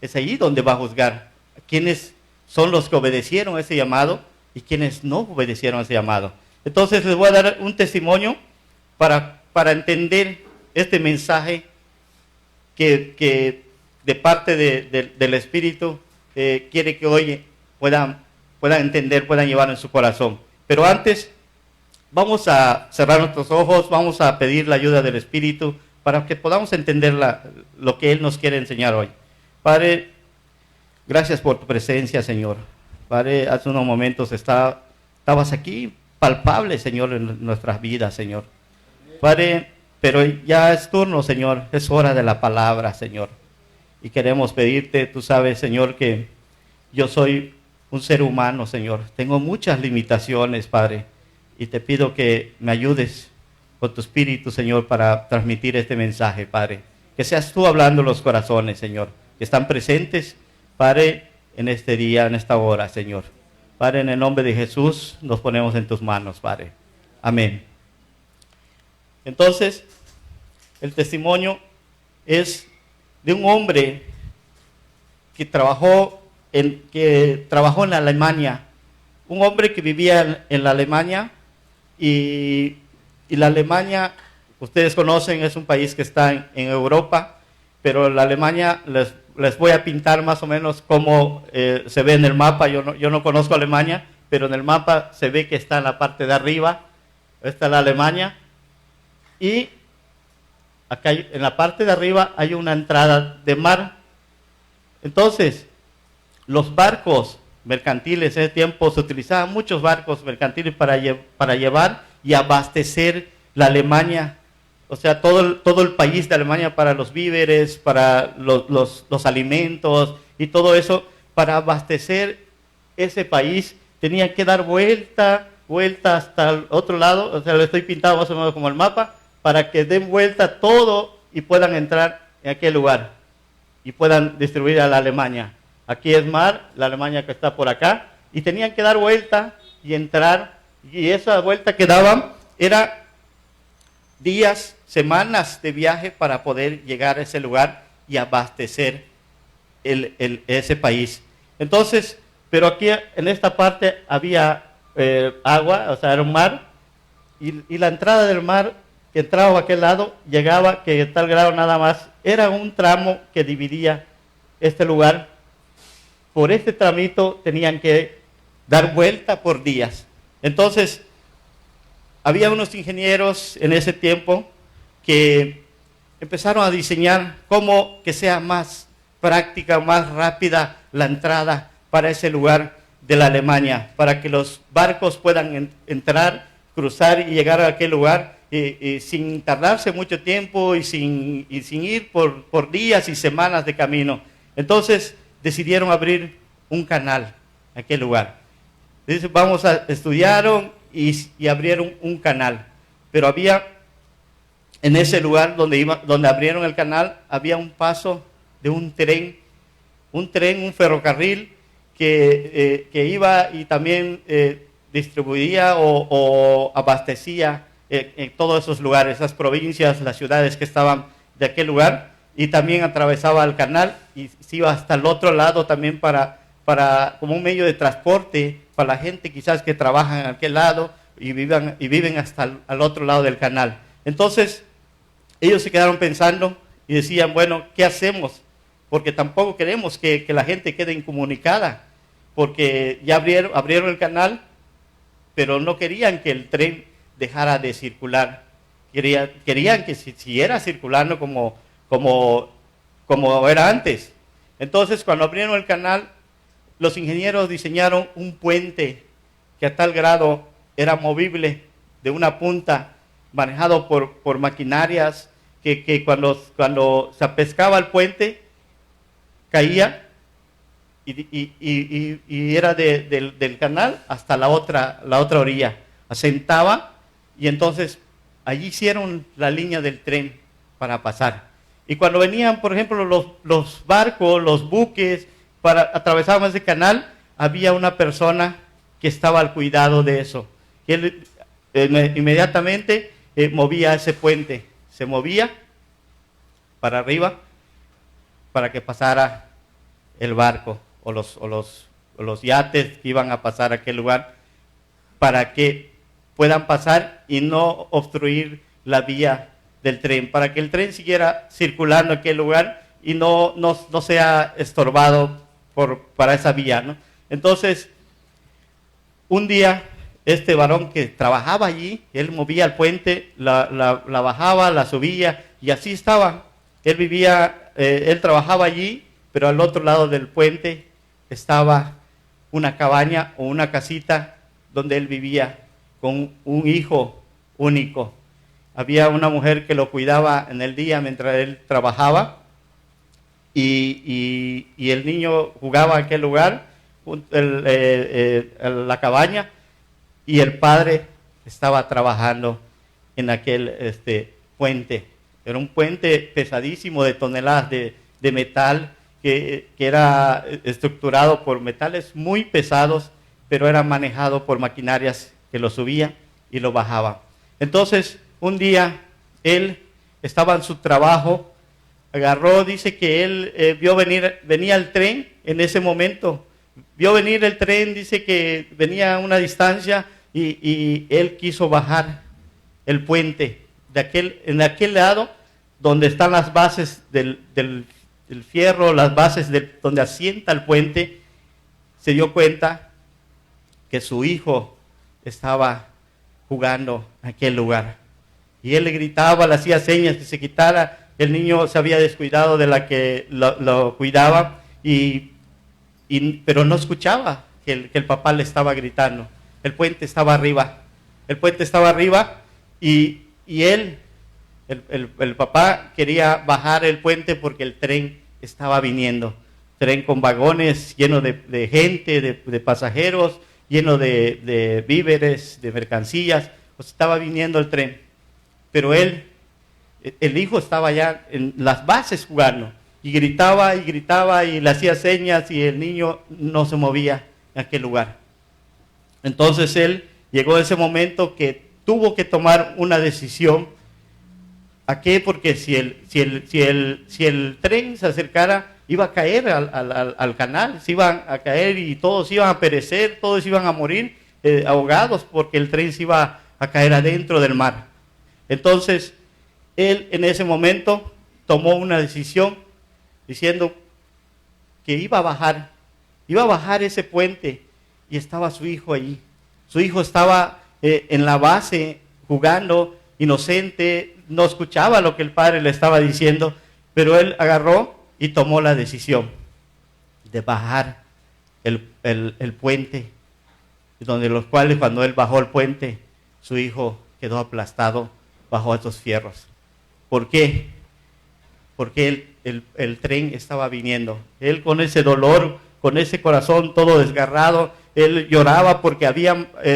es ahí donde va a juzgar quiénes son los que obedecieron ese llamado y quienes no obedecieron ese llamado. Entonces les voy a dar un testimonio para entender este mensaje que de parte del Espíritu quiere que hoy puedan entender, puedan llevar en su corazón. Pero antes vamos a cerrar nuestros ojos, vamos a pedir la ayuda del Espíritu para que podamos entender lo que Él nos quiere enseñar hoy. Padre, gracias por tu presencia, Señor. Padre, hace unos momentos estabas aquí, palpable, Señor, en nuestras vidas, Señor. Padre, pero ya es turno, Señor, es hora de la palabra, Señor. Y queremos pedirte, tú sabes, Señor, que yo soy un ser humano, Señor. Tengo muchas limitaciones, Padre. Y te pido que me ayudes con tu Espíritu, Señor, para transmitir este mensaje, Padre. Que seas tú hablando en los corazones, Señor, que están presentes, Padre, en este día, en esta hora, Señor. Padre, en el nombre de Jesús, nos ponemos en tus manos, Padre. Amén. Entonces, el testimonio es de un hombre que trabajó en la Alemania. Un hombre que vivía en la Alemania, y la Alemania, ustedes conocen, es un país que está en Europa, pero la Alemania, les voy a pintar más o menos cómo se ve en el mapa. Yo no conozco Alemania, pero en el mapa se ve que está en la parte de arriba, está la Alemania, y acá en la parte de arriba hay una entrada de mar. Entonces, los barcos mercantiles, en ese tiempo se utilizaban muchos barcos mercantiles para llevar y abastecer la Alemania, o sea, todo el país de Alemania, para los víveres, para los alimentos y todo eso. Para abastecer ese país tenían que dar vuelta hasta el otro lado, o sea, lo estoy pintado más o menos como el mapa, para que den vuelta todo y puedan entrar en aquel lugar y puedan distribuir a la Alemania. Aquí es mar, la Alemania que está por acá, y tenían que dar vuelta y entrar, y esa vuelta que daban era días, semanas de viaje para poder llegar a ese lugar y abastecer ese país. Entonces, pero aquí en esta parte había agua, o sea, era un mar, y la entrada del mar que entraba a aquel lado, llegaba que a tal grado nada más, era un tramo que dividía este lugar. Por este tramito tenían que dar vuelta por días. Entonces, había unos ingenieros en ese tiempo que empezaron a diseñar cómo que sea más práctica, más rápida la entrada para ese lugar de la Alemania, para que los barcos puedan entrar, cruzar y llegar a aquel lugar sin tardarse mucho tiempo y sin ir por días y semanas de camino. Entonces decidieron abrir un canal en aquel lugar. Entonces estudiaron y abrieron un canal, pero había en ese lugar donde abrieron el canal, había un paso de un tren, un ferrocarril que iba y también distribuía o abastecía en todos esos lugares, esas provincias, las ciudades que estaban de aquel lugar, y también atravesaba el canal y se iba hasta el otro lado también como un medio de transporte para la gente quizás que trabaja en aquel lado y viven hasta al otro lado del canal. Entonces ellos se quedaron pensando y decían, bueno, ¿qué hacemos? Porque tampoco queremos que la gente quede incomunicada, porque ya abrieron el canal, pero no querían que el tren dejara de circular. Querían que siguiera circulando como era antes. Entonces, cuando abrieron el canal, los ingenieros diseñaron un puente que a tal grado era movible de una punta, manejado por maquinarias, que cuando se pescaba el puente, caía y era del canal hasta la otra orilla. Asentaba y entonces allí hicieron la línea del tren para pasar. Y cuando venían, por ejemplo, los barcos, los buques, atravesaban ese canal, había una persona que estaba al cuidado de eso. Y él inmediatamente movía ese puente, se movía para arriba para que pasara el barco o los yates que iban a pasar a aquel lugar, para que puedan pasar y no obstruir la vía del tren, para que el tren siguiera circulando en aquel lugar y no sea estorbado para esa vía, ¿no? Entonces, un día, este varón que trabajaba allí, él movía el puente, la bajaba, la subía, y así estaba. Él trabajaba allí, pero al otro lado del puente estaba una cabaña o una casita donde él vivía con un hijo único. Había una mujer que lo cuidaba en el día mientras él trabajaba, y el niño jugaba en aquel lugar, la cabaña, y el padre estaba trabajando en aquel puente. Era un puente pesadísimo de toneladas de metal que era estructurado por metales muy pesados, pero era manejado por maquinarias que lo subían y lo bajaban. Entonces, un día él estaba en su trabajo, dice que él venía el tren en ese momento, vio venir el tren, dice que venía a una distancia y él quiso bajar el puente en aquel lado donde están las bases del fierro, las bases donde asienta el puente. Se dio cuenta que su hijo estaba jugando en aquel lugar. Y él le gritaba, le hacía señas que se quitara. El niño se había descuidado de la que lo cuidaba, pero no escuchaba que el papá le estaba gritando. El puente estaba arriba. Y él, el papá, quería bajar el puente porque el tren estaba viniendo. Tren con vagones lleno de gente, de pasajeros, lleno de víveres, de mercancías. Pues estaba viniendo el tren. Pero el hijo estaba ya en las bases jugando. Y gritaba y le hacía señas, y el niño no se movía en aquel lugar. Entonces él llegó a ese momento que tuvo que tomar una decisión. ¿A qué? Porque si el tren se acercara, iba a caer al canal, se iban a caer y todos iban a perecer, todos iban a morir ahogados, porque el tren se iba a caer adentro del mar. Entonces, él en ese momento tomó una decisión diciendo que iba a bajar ese puente, y estaba su hijo allí. Su hijo estaba en la base jugando, inocente, no escuchaba lo que el padre le estaba diciendo, pero él agarró y tomó la decisión de bajar el puente, donde los cuales cuando él bajó el puente, su hijo quedó aplastado bajo estos fierros. ¿Por qué? Porque el tren estaba viniendo. Él con ese dolor, con ese corazón todo desgarrado, él lloraba porque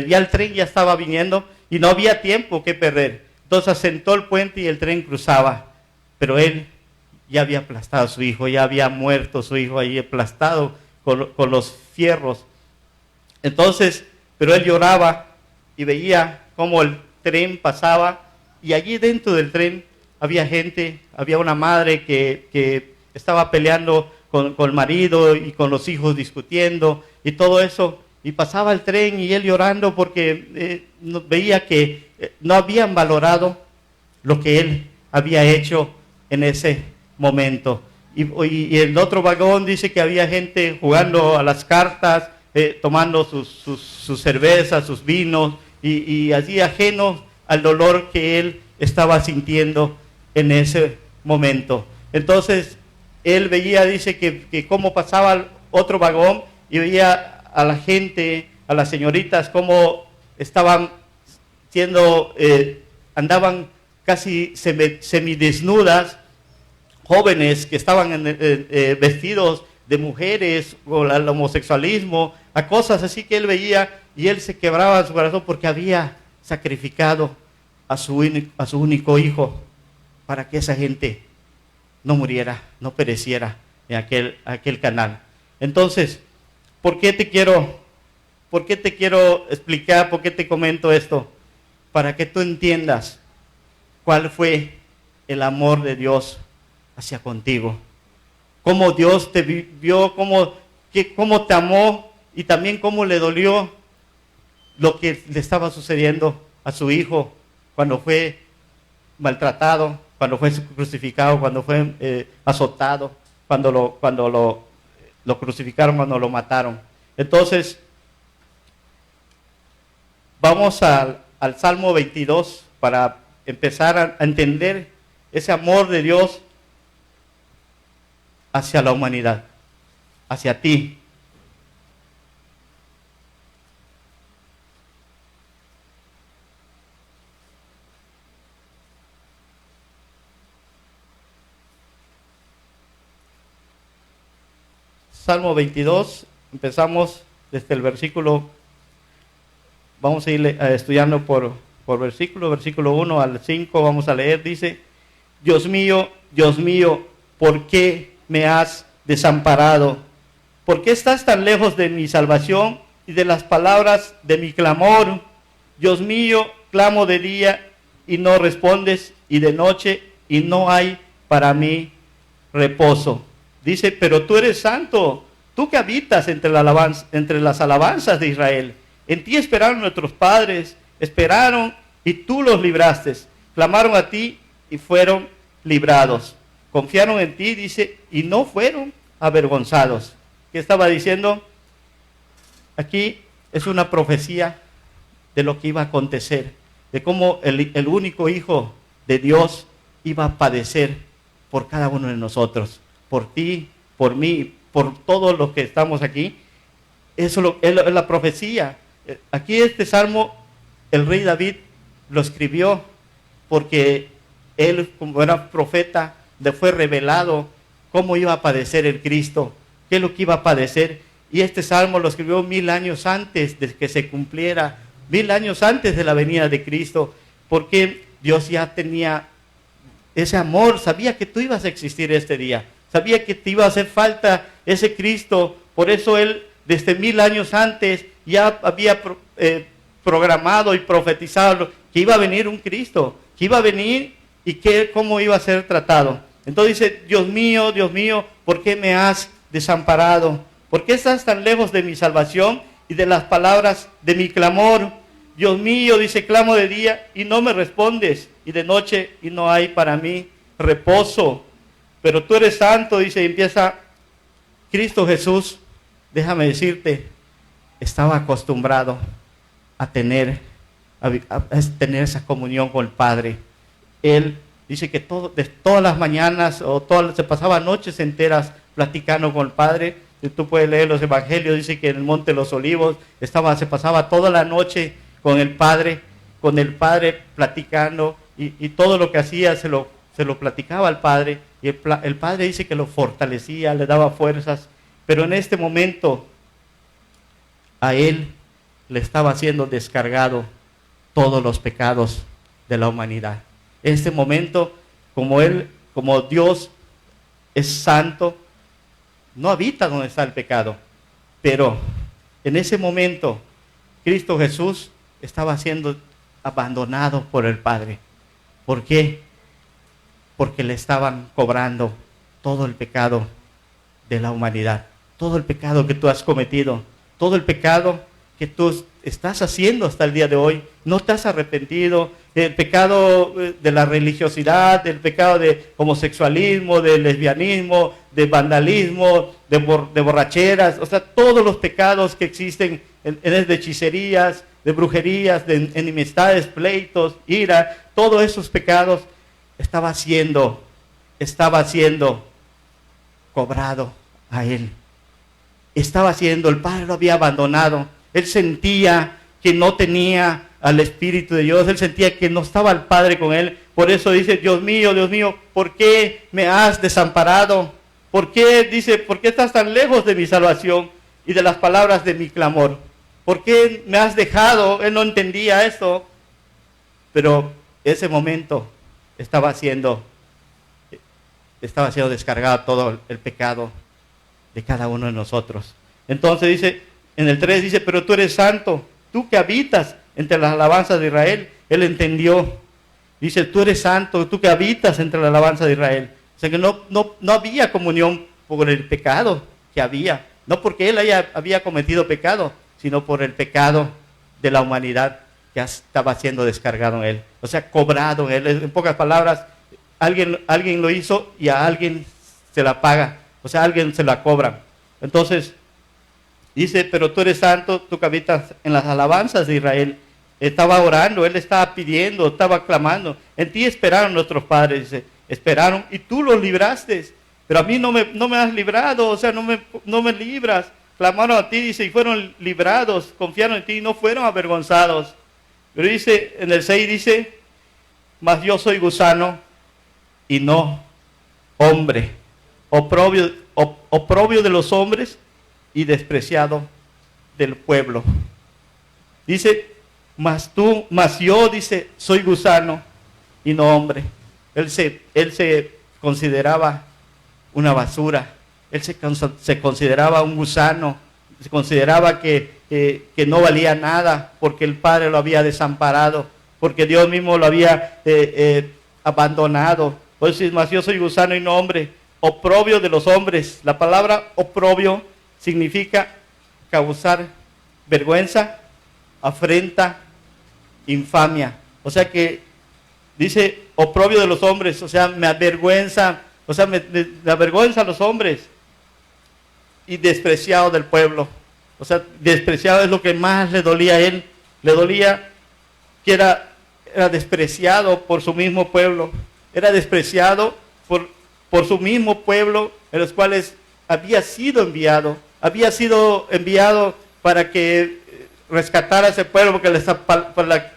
ya el tren ya estaba viniendo y no había tiempo que perder. Entonces asentó el puente y el tren cruzaba, pero él ya había aplastado a su hijo, ya había muerto su hijo ahí aplastado con los fierros. Entonces, pero él lloraba y veía cómo el tren pasaba, y allí dentro del tren había gente, había una madre que estaba peleando con el marido y con los hijos discutiendo y todo eso, y pasaba el tren y él llorando porque veía que no habían valorado lo que él había hecho en ese momento. Y el otro vagón dice que había gente jugando a las cartas, tomando sus cervezas, sus vinos, y allí ajenos al dolor que él estaba sintiendo en ese momento. Entonces, él veía, dice que cómo pasaba el otro vagón y veía a la gente, a las señoritas, cómo estaban andaban casi semidesnudas, jóvenes que estaban vestidos de mujeres, o el homosexualismo, a cosas así que él veía, y él se quebraba su corazón porque había sacrificado a su único hijo para que esa gente no muriera, no pereciera en aquel canal. Entonces, ¿por qué te quiero explicar, por qué te comento esto? Para que tú entiendas cuál fue el amor de Dios hacia contigo. Cómo Dios te vio, cómo te amó, y también cómo le dolió lo que le estaba sucediendo a su hijo cuando fue maltratado, cuando fue crucificado, cuando fue azotado, cuando lo crucificaron, cuando lo mataron. Entonces, vamos al Salmo 22 para empezar a entender ese amor de Dios hacia la humanidad, hacia ti. Salmo 22, empezamos desde el versículo, vamos a ir estudiando por versículo 1 al 5, vamos a leer, dice: Dios mío, ¿por qué me has desamparado? ¿Por qué estás tan lejos de mi salvación y de las palabras de mi clamor? Dios mío, clamo de día y no respondes, y de noche y no hay para mí reposo. Dice: pero tú eres santo, tú que habitas entre las alabanzas de Israel. En ti esperaron nuestros padres, esperaron y tú los libraste. Clamaron a ti y fueron librados. Confiaron en ti, dice, y no fueron avergonzados. ¿Qué estaba diciendo? Aquí es una profecía de lo que iba a acontecer, de cómo el único Hijo de Dios iba a padecer por cada uno de nosotros, por ti, por mí, por todos los que estamos aquí. Eso es la profecía. Aquí este salmo, el rey David lo escribió porque él, como era profeta, le fue revelado cómo iba a padecer el Cristo, qué es lo que iba a padecer. Y este salmo lo escribió 1000 años antes de que se cumpliera, 1000 años antes de la venida de Cristo, porque Dios ya tenía ese amor, sabía que tú ibas a existir este día, sabía que te iba a hacer falta ese Cristo. Por eso él, desde 1000 años antes, ya había programado y profetizado que iba a venir un Cristo, que iba a venir y cómo iba a ser tratado. Entonces dice: Dios mío, ¿por qué me has desamparado? ¿Por qué estás tan lejos de mi salvación y de las palabras de mi clamor? Dios mío, dice, clamo de día y no me respondes, y de noche y no hay para mí reposo. Pero tú eres santo, dice, y empieza Cristo Jesús, déjame decirte, estaba acostumbrado a tener es tener esa comunión con el Padre. Él dice que de todas las mañanas se pasaba noches enteras platicando con el Padre. Y tú puedes leer los evangelios, dice que en el Monte de los Olivos se pasaba toda la noche con el Padre platicando, y todo lo que hacía se lo platicaba al Padre, y el Padre dice que lo fortalecía, le daba fuerzas. Pero en este momento a él le estaba siendo descargado todos los pecados de la humanidad. En este momento, como Dios es santo, no habita donde está el pecado, pero en ese momento Cristo Jesús estaba siendo abandonado por el Padre. ¿Por qué? Porque le estaban cobrando todo el pecado de la humanidad, todo el pecado que tú has cometido, todo el pecado que tú estás haciendo hasta el día de hoy. No te has arrepentido. El pecado de la religiosidad, el pecado de homosexualismo, de lesbianismo, de vandalismo, de borracheras, o sea, todos los pecados que existen, de hechicerías, de brujerías, de enemistades, pleitos, ira, todos esos pecados estaba siendo cobrado a él. El Padre lo había abandonado. Él sentía que no tenía al Espíritu de Dios, él sentía que no estaba el Padre con él. Por eso dice: Dios mío, ¿por qué me has desamparado? ¿Por qué estás tan lejos de mi salvación y de las palabras de mi clamor? ¿Por qué me has dejado? Él no entendía eso. Pero ese momento estaba siendo descargado todo el pecado de cada uno de nosotros. Entonces dice, en el 3 dice: pero tú eres santo, tú que habitas entre las alabanzas de Israel. Él entendió. Dice: tú eres santo, tú que habitas entre la alabanza de Israel. O sea que no había comunión por el pecado que había. No porque él había cometido pecado, sino por el pecado de la humanidad que estaba siendo descargado en él. O sea, cobrado en él. En pocas palabras, alguien lo hizo y a alguien se la paga. O sea, a alguien se la cobra. Entonces, dice: pero tú eres santo, tú que habitas en las alabanzas de Israel. Estaba orando, él estaba pidiendo, estaba clamando. En ti esperaron nuestros padres, dice. Esperaron y tú los libraste. Pero a mí no me has librado, o sea, no me libras. Clamaron a ti, dice, y fueron librados. Confiaron en ti y no fueron avergonzados. Pero dice, en el 6 dice: mas yo soy gusano y no hombre, oprobio de los hombres y despreciado del pueblo. Dice: mas yo, dice, soy gusano y no hombre. Él se consideraba una basura. Él se consideraba un gusano. Se consideraba que no valía nada porque el Padre lo había desamparado, porque Dios mismo lo había abandonado. Por eso, mas yo soy gusano y no hombre, oprobio de los hombres. La palabra oprobio significa causar vergüenza, afrenta, infamia. O sea que dice oprobio de los hombres, o sea, me avergüenza, o sea, me avergüenza a los hombres, y despreciado del pueblo. O sea, despreciado es lo que más le dolía a él. Le dolía que era despreciado por su mismo pueblo. Era despreciado por su mismo pueblo, en los cuales había sido enviado. Había sido enviado para que rescatara a ese pueblo,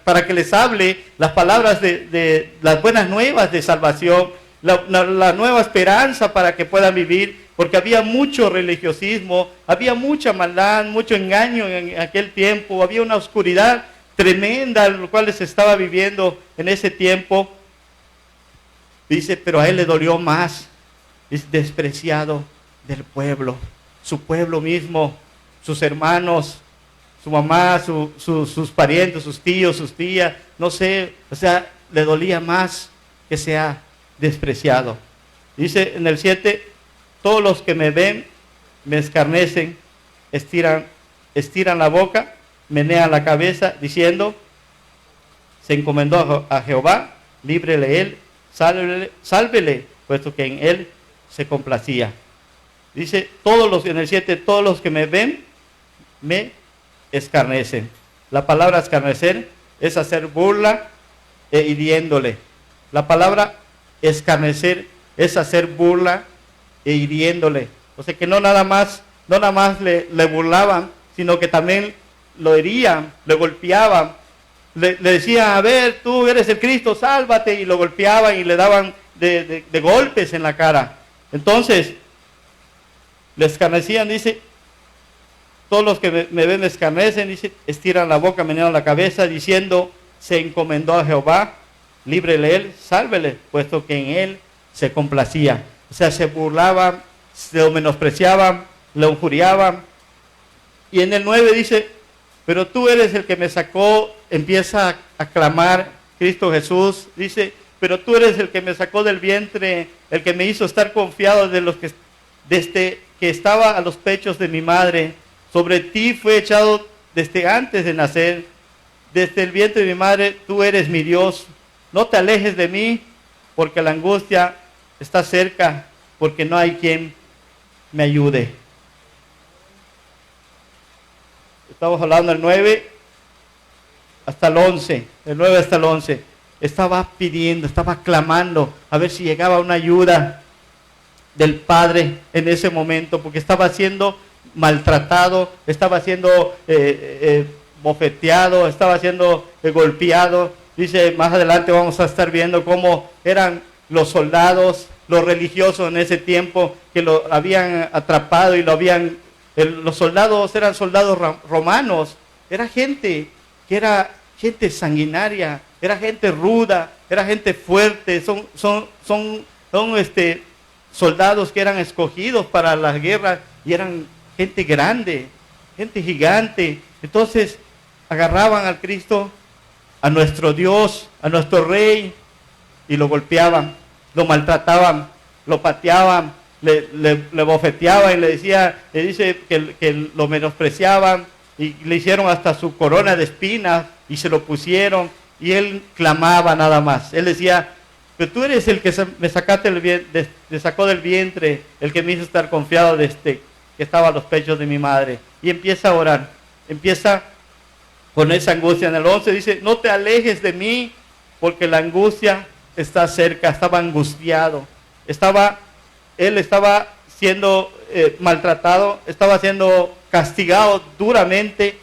para que les hable las palabras de las buenas nuevas de salvación, la nueva esperanza para que puedan vivir, porque había mucho religiosismo, había mucha maldad, mucho engaño en aquel tiempo, había una oscuridad tremenda en la cual se estaba viviendo en ese tiempo. Dice: pero a él le dolió más, es despreciado del pueblo, su pueblo mismo, sus hermanos, su mamá, sus parientes, sus tíos, sus tías, no sé, o sea, le dolía más que sea despreciado. Dice en el 7: todos los que me ven me escarnecen, estiran la boca, menean la cabeza, diciendo: se encomendó a Jehová, líbrele él, sálvele, puesto que en él se complacía. Dice, en el 7, todos los que me ven me escarnecen. La palabra escarnecer es hacer burla e hiriéndole. La palabra escarnecer es hacer burla e hiriéndole. O sea que no nada más le burlaban, sino que también lo herían, le golpeaban. Le decían, a ver, tú eres el Cristo, sálvate, y lo golpeaban y le daban de golpes en la cara. Entonces, le escarnecían, dice, todos los que me ven me escarnecen, dice, estiran la boca, menean la cabeza, diciendo, se encomendó a Jehová, líbrele él, sálvele, puesto que en él se complacía. O sea, se burlaban, se lo menospreciaban, lo injuriaban. Y en el 9 dice, pero tú eres el que me sacó, empieza a clamar Cristo Jesús, dice, pero tú eres el que me sacó del vientre, el que me hizo estar confiado desde que estaba a los pechos de mi madre. Sobre ti fue echado desde antes de nacer, desde el vientre de mi madre, tú eres mi Dios. No te alejes de mí, porque la angustia está cerca, porque no hay quien me ayude. Estamos hablando del 9 hasta el 11, del 9 hasta el 11. Estaba pidiendo, estaba clamando a ver si llegaba una ayuda del Padre en ese momento, porque estaba siendo maltratado, estaba siendo bofeteado, estaba siendo golpeado. Dice, más adelante vamos a estar viendo cómo eran los soldados, los religiosos en ese tiempo, que lo habían atrapado y los soldados eran soldados romanos, era gente que era gente sanguinaria, era gente ruda, era gente fuerte, son soldados que eran escogidos para las guerras y eran gente grande, gente gigante. Entonces agarraban al Cristo, a nuestro Dios, a nuestro Rey, y lo golpeaban, lo maltrataban, lo pateaban, le bofeteaban y le dice que lo menospreciaban y le hicieron hasta su corona de espinas y se lo pusieron, y él clamaba nada más. Él decía, pero tú eres el que me sacó del vientre, el que me hizo estar confiado desde que estaba a los pechos de mi madre. Y empieza a orar, empieza con esa angustia. En el 11 dice, no te alejes de mí, porque la angustia está cerca. Estaba angustiado, él estaba siendo maltratado, estaba siendo castigado duramente,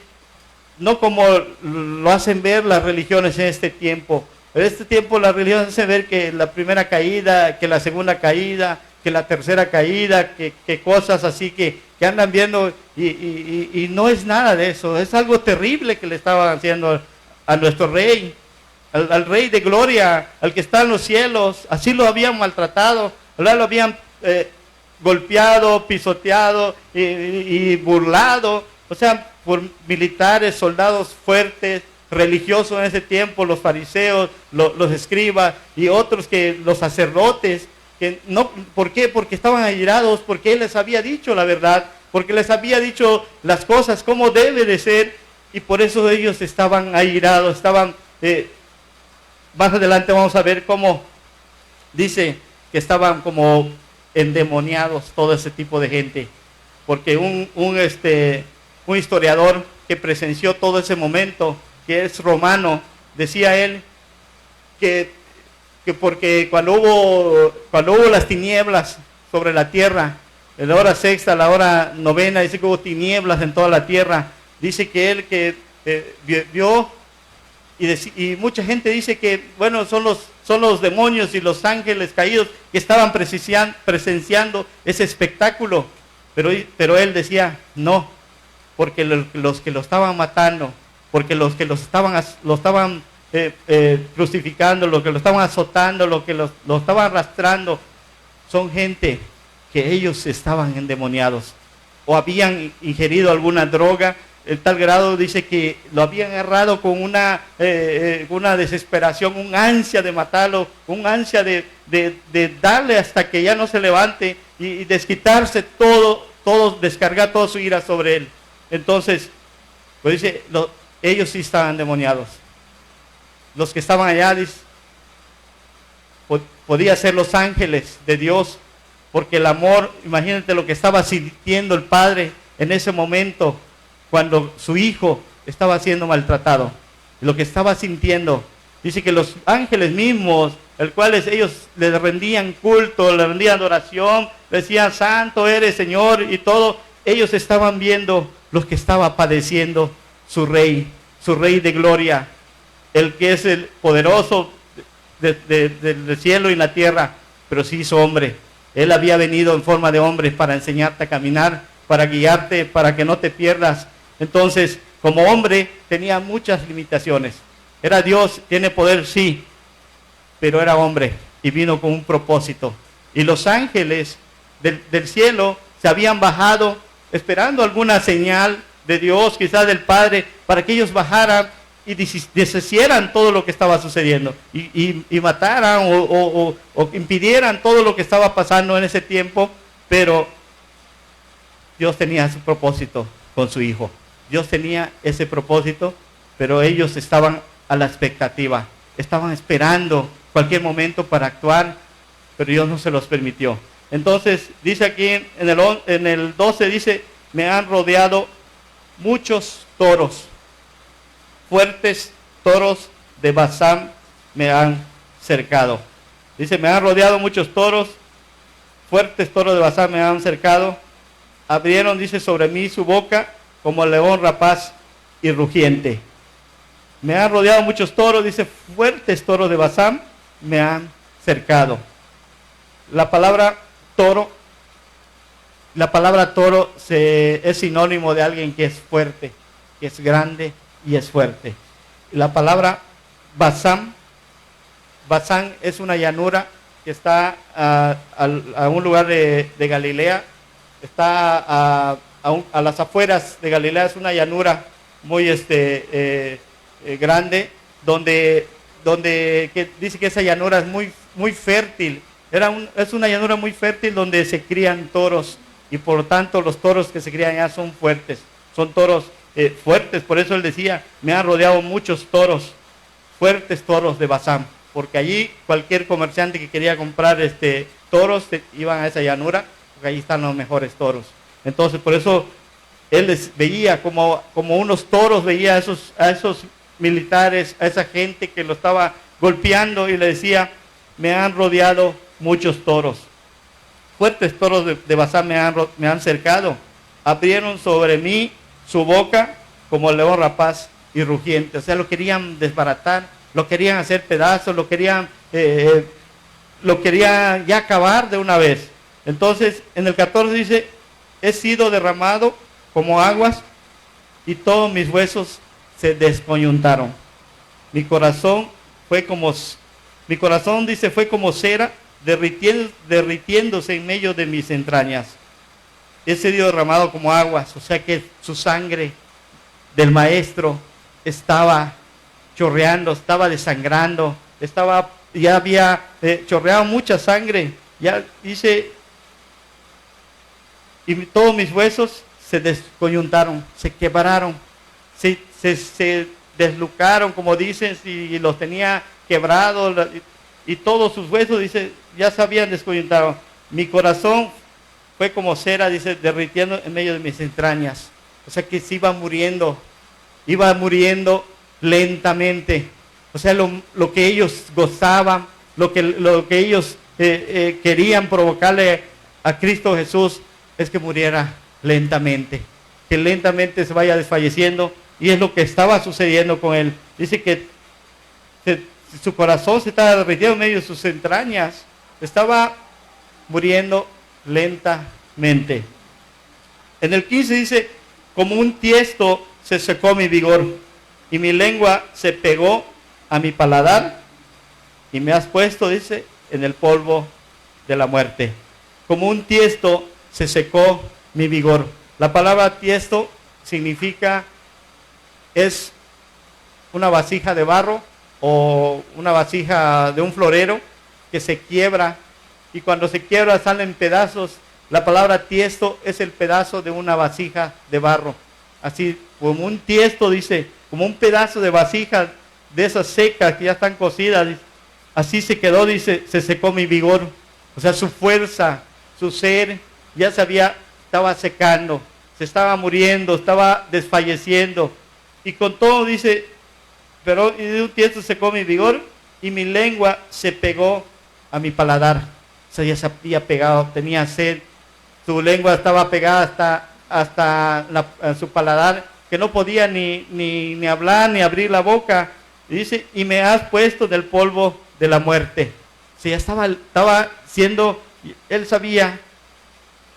no como lo hacen ver las religiones en este tiempo. En este tiempo las religiones hacen ver que la primera caída, que la segunda caída, que la tercera caída, que cosas así que andan viendo, y no es nada de eso. Es algo terrible que le estaban haciendo a nuestro Rey, al Rey de gloria, al que está en los cielos. Así lo habían maltratado, lo habían golpeado, pisoteado y burlado, o sea, por militares, soldados fuertes, religiosos en ese tiempo, los fariseos, los escribas y otros, que los sacerdotes, que no, ¿por qué? Porque estaban airados, porque él les había dicho la verdad, porque les había dicho las cosas como debe de ser, y por eso ellos estaban airados, más adelante vamos a ver cómo dice que estaban como endemoniados todo ese tipo de gente, porque un historiador que presenció todo ese momento, que es romano, decía él que porque cuando hubo las tinieblas sobre la tierra, en la hora sexta, la hora novena, dice que hubo tinieblas en toda la tierra. Dice que él vio, y mucha gente dice que, bueno, son los demonios y los ángeles caídos que estaban presenciando ese espectáculo. Pero él decía, no, porque los que lo estaban matando, porque los que lo estaban crucificando, los que lo estaban azotando, los que lo estaban arrastrando, son gente que ellos estaban endemoniados o habían ingerido alguna droga, en tal grado dice que lo habían agarrado con una desesperación, un ansia de matarlo, un ansia de darle hasta que ya no se levante y desquitarse todo, descargar toda su ira sobre él. Entonces, pues dice, ellos sí estaban endemoniados. Los que estaban allá, dice, podía ser los ángeles de Dios, porque el amor, imagínate lo que estaba sintiendo el Padre en ese momento, cuando su hijo estaba siendo maltratado. lo que estaba sintiendo. Dice que los ángeles mismos, el cuales ellos le rendían culto, le rendían adoración, decían, santo eres Señor y todo, ellos estaban viendo lo que estaba padeciendo su rey de gloria, el que es el poderoso del cielo y la tierra, pero se hizo hombre. Él había venido en forma de hombre para enseñarte a caminar, para guiarte, para que no te pierdas. Entonces, como hombre, tenía muchas limitaciones. Era Dios, tiene poder, sí, pero era hombre y vino con un propósito. Y los ángeles del cielo se habían bajado esperando alguna señal de Dios, quizás del Padre, para que ellos bajaran y deshicieran todo lo que estaba sucediendo y mataran o impidieran todo lo que estaba pasando en ese tiempo. Pero Dios tenía su propósito con su Hijo. Dios tenía ese propósito, pero ellos estaban a la expectativa, estaban esperando cualquier momento para actuar, pero Dios no se los permitió. Entonces dice aquí en el 12, dice, me han rodeado muchos toros, fuertes toros de Basán me han cercado. Dice, me han rodeado muchos toros, fuertes toros de Basán me han cercado. Abrieron, dice, sobre mí su boca como león rapaz y rugiente. Me han rodeado muchos toros, dice, fuertes toros de Basán me han cercado. La palabra toro es sinónimo de alguien que es fuerte, que es grande y es fuerte. La palabra Basán es una llanura que está a un lugar de Galilea, está a las afueras de Galilea, es una llanura muy grande, donde que dice que esa llanura es muy fértil. Es una llanura muy fértil donde se crían toros, y por lo tanto los toros que se crían allá son fuertes, son toros fuertes. Por eso él decía, me han rodeado muchos toros, fuertes toros de Basán, porque allí cualquier comerciante que quería comprar toros iban a esa llanura, porque allí están los mejores toros. Entonces por eso él les veía como unos toros, veía a esos militares, a esa gente que lo estaba golpeando, y le decía, me han rodeado muchos toros. Fuertes toros de Basán me han cercado. Abrieron sobre mí su boca como león rapaz y rugiente. O sea, lo querían desbaratar, lo querían hacer pedazos, lo querían ya acabar de una vez. Entonces, en el 14 dice, he sido derramado como aguas y todos mis huesos se descoyuntaron. Mi corazón, dice, fue como cera derritiéndose en medio de mis entrañas. He sido derramado como aguas, o sea que su sangre del maestro estaba chorreando, estaba desangrando, ya había chorreado mucha sangre. Ya dice, y todos mis huesos se descoyuntaron, se quebraron, se deslucaron, como dicen, si los tenía quebrados, y todos sus huesos, dice, ya se habían descoyuntado. Mi corazón fue como cera, dice, derritiendo en medio de mis entrañas. O sea que se iba muriendo lentamente. O sea, lo que ellos gozaban, lo que ellos querían provocarle a Cristo Jesús, es que muriera lentamente, que lentamente se vaya desfalleciendo, y es lo que estaba sucediendo con él. Dice que su corazón se estaba derritiendo en medio de sus entrañas, estaba muriendo lentamente. En el 15 dice, como un tiesto se secó mi vigor, y mi lengua se pegó a mi paladar, y me has puesto, dice, en el polvo de la muerte. Como un tiesto se secó mi vigor. La palabra tiesto significa, es una vasija de barro o una vasija de un florero que se quiebra, y cuando se quiebra salen pedazos. La palabra tiesto es el pedazo de una vasija de barro. Así como un tiesto, dice, como un pedazo de vasija de esas secas que ya están cocidas. Así se quedó, dice, se secó mi vigor. O sea, su fuerza, su ser ya estaba secando, se estaba muriendo, estaba desfalleciendo. Y con todo, dice, pero y de un tiesto secó mi vigor y mi lengua se pegó a mi paladar. O sea, ya se había pegado, tenía sed. Su lengua estaba pegada hasta su paladar, que no podía ni hablar, ni abrir la boca. Y dice, y me has puesto del polvo de la muerte. O sea, ya estaba siendo, él sabía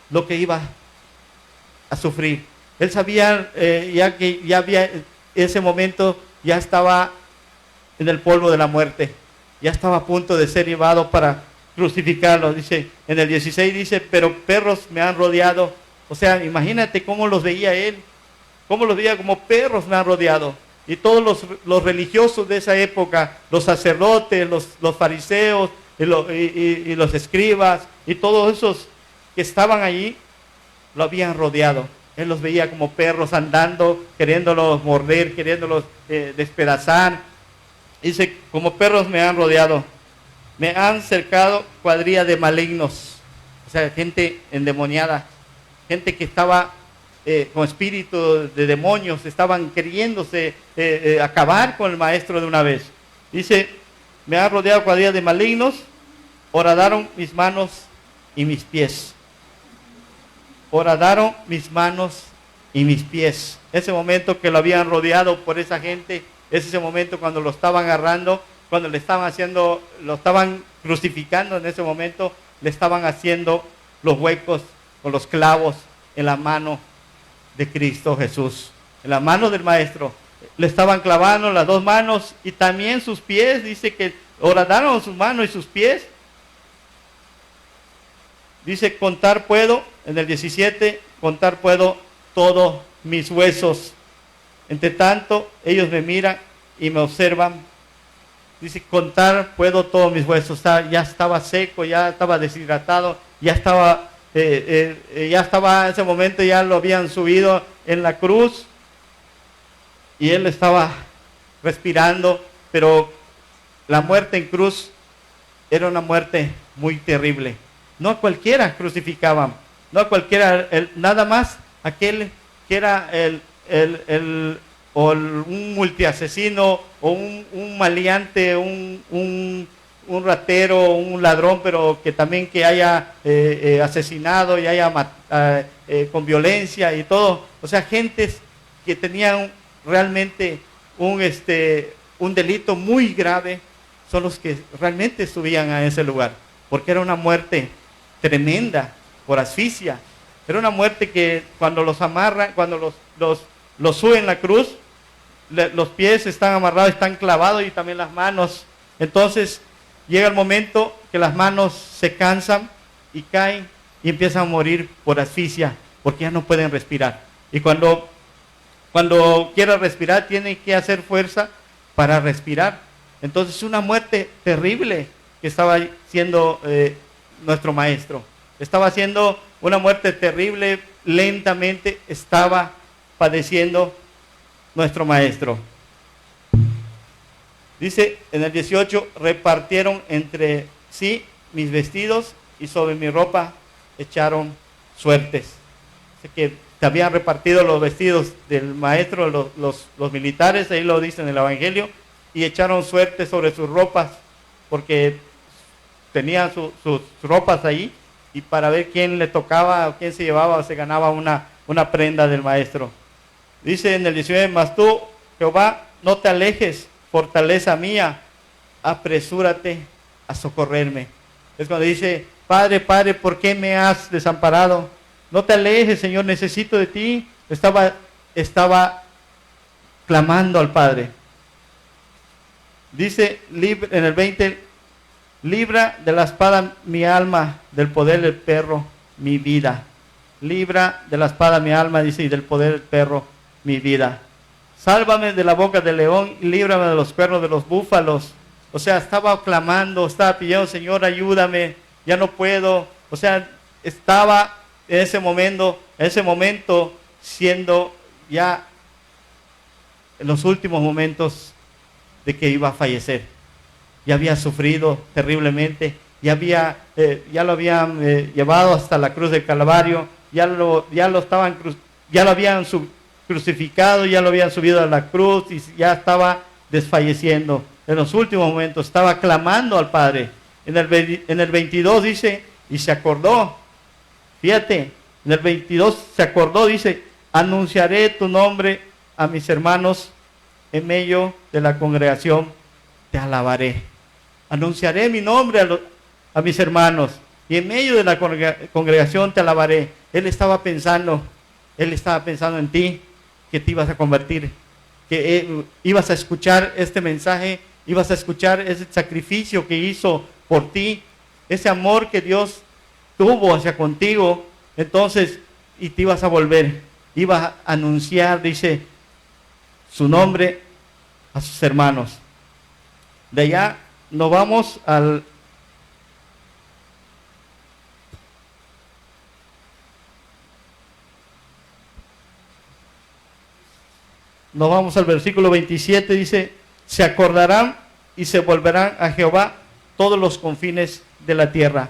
lo que iba a sufrir. Él sabía ya que ya había, ese momento ya estaba en el polvo de la muerte. Ya estaba a punto de ser llevado para crucificarlo. Dice, en el 16 dice, pero perros me han rodeado. O sea, imagínate cómo los veía él. Cómo los veía como perros me han rodeado. Y todos los religiosos de esa época, los sacerdotes, los fariseos, y los escribas, y todos esos que estaban allí, lo habían rodeado. Él los veía como perros andando, queriéndolos morder, queriéndolos despedazar. Dice, como perros me han rodeado, me han cercado cuadrilla de malignos. O sea, gente endemoniada, gente que estaba con espíritu de demonios, estaban queriéndose acabar con el maestro de una vez. Dice, me han rodeado cuadrilla de malignos, horadaron mis manos y mis pies. Horadaron mis manos y mis pies. Ese momento que lo habían rodeado por esa gente, es ese momento cuando lo estaban agarrando, cuando le estaban haciendo, lo estaban crucificando, en ese momento le estaban haciendo los huecos con los clavos en la mano de Cristo Jesús, en la mano del Maestro. Le estaban clavando las dos manos y también sus pies. Dice que horadaron sus manos y sus pies. Dice, contar puedo, en el 17, contar puedo todos mis huesos. Entre tanto, ellos me miran y me observan. Dice, contar puedo todos mis huesos. O sea, ya estaba seco, ya estaba deshidratado, ya estaba en ese momento, ya lo habían subido en la cruz. Y él estaba respirando, pero la muerte en cruz era una muerte muy terrible. No a cualquiera crucificaban, no a cualquiera, nada más aquel que era un multiasesino o un maleante, un ratero, un ladrón, pero que también que haya asesinado y haya con violencia y todo. O sea, gentes que tenían realmente un delito muy grave, son los que realmente subían a ese lugar, porque era una muerte tremenda por asfixia. Era una muerte que cuando los amarran, cuando los suben la cruz, los pies están amarrados, están clavados y también las manos. Entonces llega el momento que las manos se cansan y caen y empiezan a morir por asfixia, porque ya no pueden respirar. Y cuando quiera respirar, tiene que hacer fuerza para respirar. Entonces, una muerte terrible que estaba siendo nuestro maestro. Estaba haciendo una muerte terrible, lentamente estaba padeciendo nuestro maestro. Dice en el 18, repartieron entre sí mis vestidos y sobre mi ropa echaron suertes. Así que se habían repartido los vestidos del maestro, los militares, ahí lo dice en el Evangelio, y echaron suertes sobre sus ropas, porque tenían sus ropas ahí, y para ver quién le tocaba, o quién se llevaba, o se ganaba una prenda del maestro. Dice en el 19, mas tú, Jehová, no te alejes, fortaleza mía, apresúrate a socorrerme. Es cuando dice, Padre, Padre, ¿por qué me has desamparado? No te alejes, Señor, necesito de ti. Estaba clamando al Padre. Dice en el 20, libra de la espada mi alma, del poder del perro mi vida. Libra de la espada mi alma, dice, y del poder del perro mi vida. Sálvame de la boca del león y líbrame de los cuernos de los búfalos. O sea, estaba clamando, estaba pidiendo, Señor, ayúdame, ya no puedo. O sea, estaba en ese momento siendo ya en los últimos momentos de que iba a fallecer. Ya había sufrido terriblemente, ya lo habían llevado hasta la cruz del Calvario, ya lo habían crucificado, ya lo habían subido a la cruz y ya estaba desfalleciendo. En los últimos momentos estaba clamando al Padre. En el 22 dice, y se acordó. Fíjate, en el 22 se acordó, dice, anunciaré tu nombre a mis hermanos en medio de la congregación, te alabaré. Anunciaré mi nombre a mis hermanos y en medio de la congregación te alabaré. Él estaba pensando en ti, que te ibas a convertir, que ibas a escuchar este mensaje, ibas a escuchar ese sacrificio que hizo por ti, ese amor que Dios tuvo hacia contigo. Entonces, y te ibas a volver, ibas a anunciar, dice, su nombre a sus hermanos. De allá nos vamos al versículo 27, dice, se acordarán y se volverán a Jehová todos los confines de la tierra,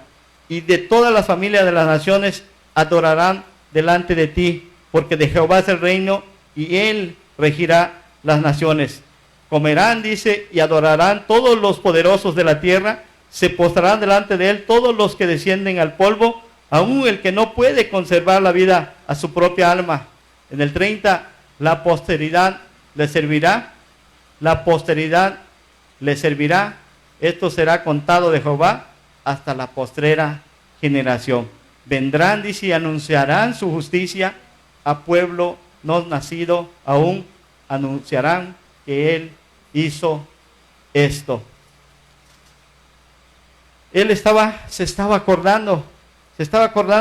y de todas las familias de las naciones adorarán delante de ti, porque de Jehová es el reino, y él regirá las naciones. Comerán, dice, y adorarán todos los poderosos de la tierra, se postrarán delante de él todos los que descienden al polvo, aun el que no puede conservar la vida a su propia alma. En el 30, la posteridad le servirá, la posteridad le servirá, esto será contado de Jehová hasta la postrera generación. Vendrán, dice, y anunciarán su justicia a pueblo no nacido, aún anunciarán que él hizo esto. Él se estaba acordando,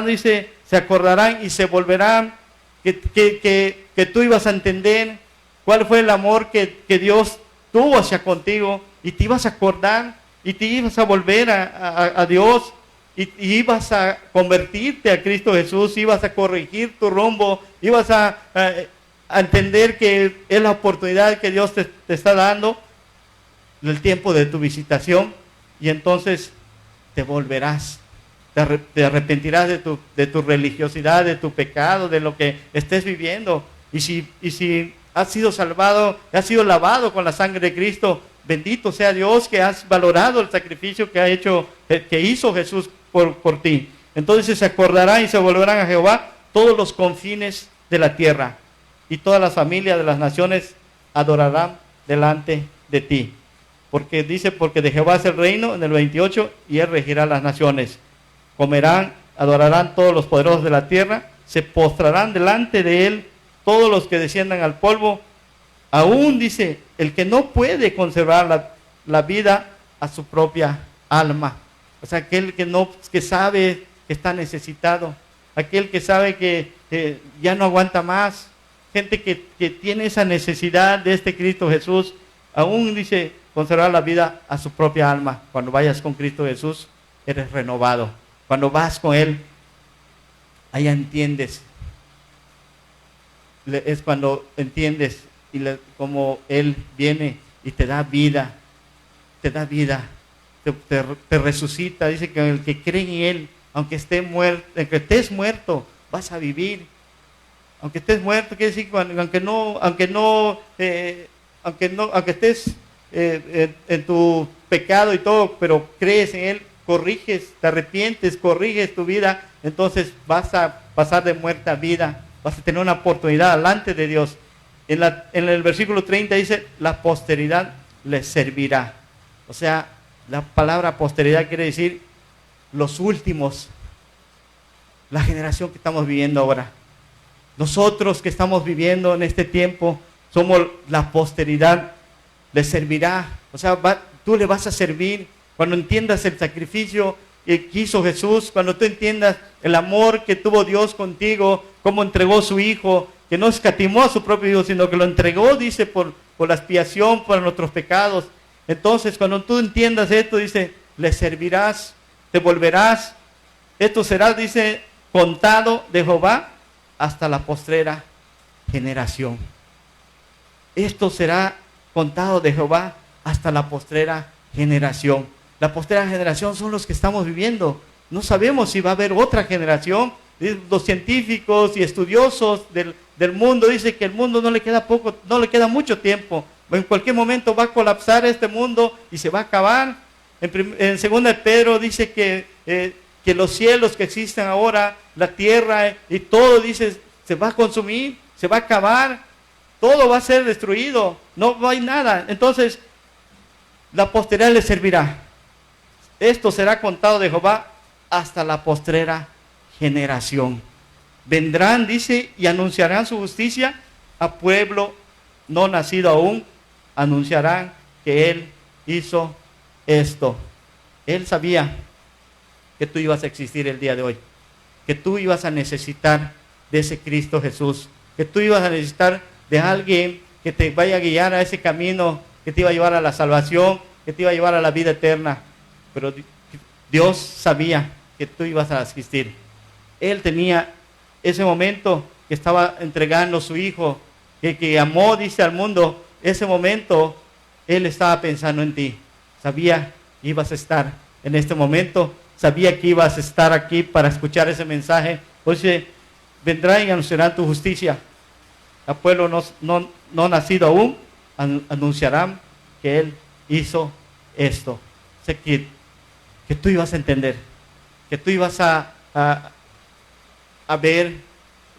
dice, se acordarán y se volverán, que tú ibas a entender cuál fue el amor que Dios tuvo hacia contigo, y te ibas a acordar, y te ibas a volver a Dios, y ibas a convertirte a Cristo Jesús, ibas a corregir tu rumbo, ibas a entender que es la oportunidad que Dios te está dando, el tiempo de tu visitación, y entonces te volverás, te arrepentirás de tu religiosidad, de tu pecado, de lo que estés viviendo. Y si has sido salvado, has sido lavado con la sangre de Cristo, bendito sea Dios que has valorado el sacrificio que hizo Jesús por ti. Entonces se acordarán y se volverán a Jehová todos los confines de la tierra, y todas las familias de las naciones adorarán delante de ti. Porque dice, porque de Jehová es el reino, en el 28, y él regirá las naciones. Comerán, adorarán todos los poderosos de la tierra, se postrarán delante de él todos los que desciendan al polvo, aún, dice, el que no puede conservar la vida a su propia alma. O sea, aquel que sabe que está necesitado, aquel que sabe que ya no aguanta más, gente que tiene esa necesidad de este Cristo Jesús, aún, dice, conservar la vida a su propia alma. Cuando vayas con Cristo Jesús, eres renovado. Cuando vas con él, allá entiendes. Es cuando entiendes como él viene y te da vida, te resucita. Dice que el que cree en él, aunque estés muerto, vas a vivir. Aunque estés muerto, quiere decir aunque estés en tu pecado y todo, pero crees en él, corriges, te arrepientes, corriges tu vida, entonces vas a pasar de muerte a vida, vas a tener una oportunidad delante de Dios. En el versículo 30 dice, la posteridad les servirá. O sea, la palabra posteridad quiere decir los últimos, la generación que estamos viviendo ahora. Nosotros que estamos viviendo en este tiempo, somos la posteridad, les servirá. O sea, tú le vas a servir cuando entiendas el sacrificio que hizo Jesús, cuando tú entiendas el amor que tuvo Dios contigo, cómo entregó su Hijo, que no escatimó a su propio Hijo, sino que lo entregó, dice, por la expiación, por nuestros pecados. Entonces, cuando tú entiendas esto, dice, le servirás, te volverás. Esto será, dice, contado de Jehová hasta la postrera generación. Esto será contado de Jehová hasta la postrera generación. La postrera generación son los que estamos viviendo. No sabemos si va a haber otra generación. Los científicos y estudiosos del mundo dicen que el mundo no le queda mucho tiempo. En cualquier momento va a colapsar este mundo y se va a acabar. En 2 de Pedro dice que los cielos que existen ahora, la tierra y todo, dice, se va a consumir, se va a acabar, todo va a ser destruido, no hay nada. Entonces, la posteridad le servirá. Esto será contado de Jehová hasta la postrera generación. Vendrán, dice, y anunciarán su justicia a pueblo no nacido aún. Anunciarán que Él hizo esto. Él sabía que tú ibas a existir el día de hoy, que tú ibas a necesitar de ese Cristo Jesús, que tú ibas a necesitar de alguien que te vaya a guiar a ese camino, que te iba a llevar a la salvación, que te iba a llevar a la vida eterna. Pero Dios sabía que tú ibas a existir. Él tenía ese momento que estaba entregando a su hijo, que amó, dice, al mundo. Ese momento, Él estaba pensando en ti. Sabía que ibas a estar en este momento. Sabía que ibas a estar aquí para escuchar ese mensaje. Pues vendrá y anunciarán tu justicia. Al pueblo no nacido aún, anunciarán que Él hizo esto. Sé que tú ibas a entender, que tú ibas a ver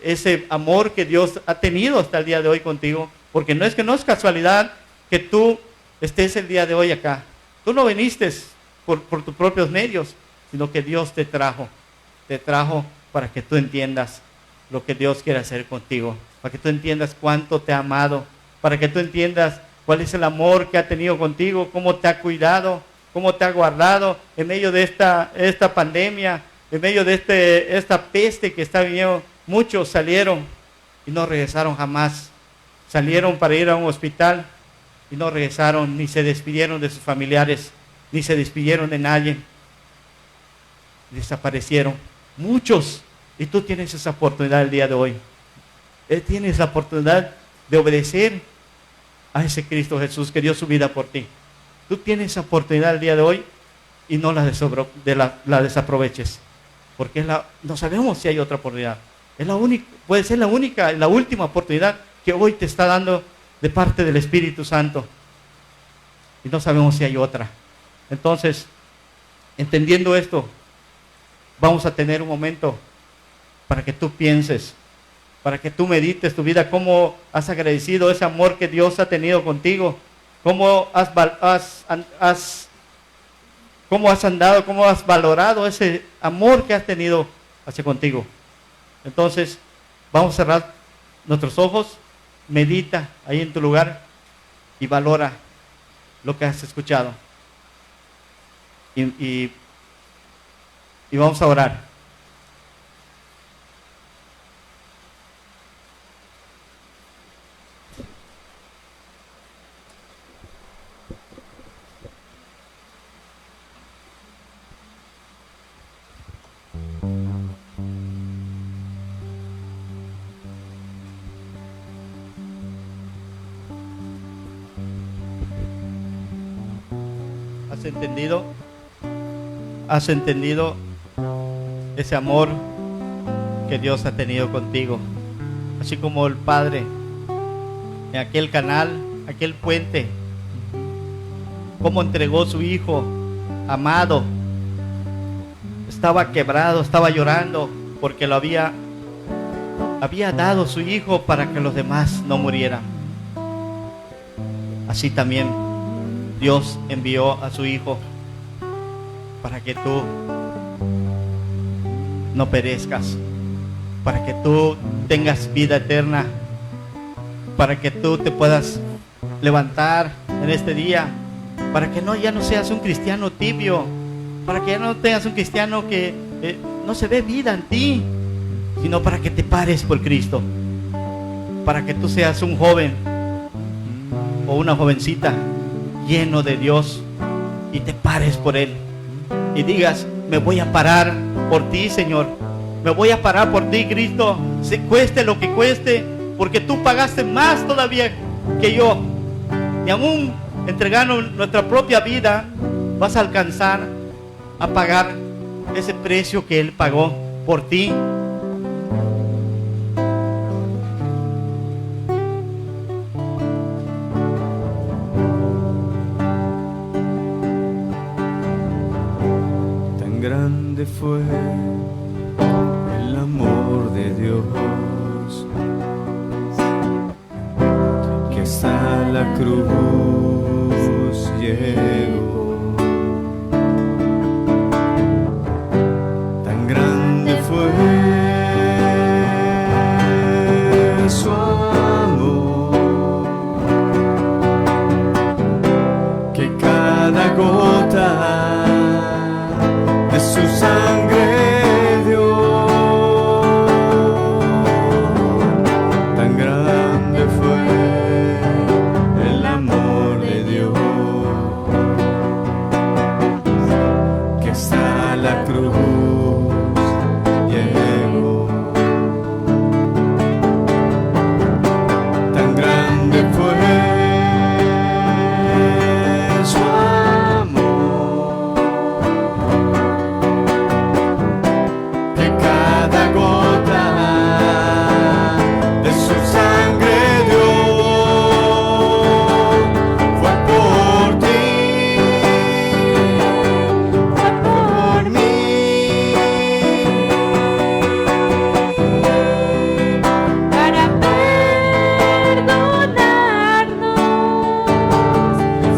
ese amor que Dios ha tenido hasta el día de hoy contigo. Porque no es casualidad que tú estés el día de hoy acá. Tú no viniste por tus propios medios, sino que Dios te trajo para que tú entiendas lo que Dios quiere hacer contigo, para que tú entiendas cuánto te ha amado, para que tú entiendas cuál es el amor que ha tenido contigo, cómo te ha cuidado, cómo te ha guardado en medio de esta pandemia, en medio de esta peste que está viniendo. Muchos salieron y no regresaron jamás. Salieron para ir a un hospital y no regresaron, ni se despidieron de sus familiares, ni se despidieron de nadie. Desaparecieron muchos, y tú tienes esa oportunidad el día de hoy. Tienes la oportunidad de obedecer a ese Cristo Jesús que dio su vida por ti. Tú tienes esa oportunidad el día de hoy y no la desaproveches, porque no sabemos si hay otra oportunidad. Es la única, puede ser la única, la última oportunidad que hoy te está dando de parte del Espíritu Santo, y no sabemos si hay otra. Entonces, entendiendo esto, vamos a tener un momento para que tú pienses, para que tú medites tu vida, cómo has agradecido ese amor que Dios ha tenido contigo, cómo has andado, cómo has valorado ese amor que has tenido hacia contigo. Entonces, vamos a cerrar nuestros ojos, medita ahí en tu lugar y valora lo que has escuchado. Y vamos a orar. ¿Has entendido ese amor que Dios ha tenido contigo? Así como el Padre en aquel canal, aquel puente, cómo entregó su Hijo amado. Estaba quebrado, estaba llorando porque lo había dado su Hijo para que los demás no murieran. Así también Dios envió a su Hijo para que tú no perezcas, para que tú tengas vida eterna, para que tú te puedas levantar en este día, para que ya no seas un cristiano tibio, para que ya no tengas un cristiano que no se ve vida en ti, sino para que te pares por Cristo, para que tú seas un joven o una jovencita lleno de Dios y te pares por Él y digas: me voy a parar por ti, Señor, me voy a parar por ti, Cristo, se cueste lo que cueste, porque tú pagaste más todavía que yo, y aún entregando nuestra propia vida vas a alcanzar a pagar ese precio que Él pagó por ti. grande fue el amor de Dios, que hasta la cruz llegó. Tan grande fue su amor, que cada gota de su sangre dio. Tan grande fue el amor de Dios, que hasta la cruz llegó. Tan grande fue su amor, que cada gota de su sangre dio. Fue por ti, fue por mí, para perdonarnos.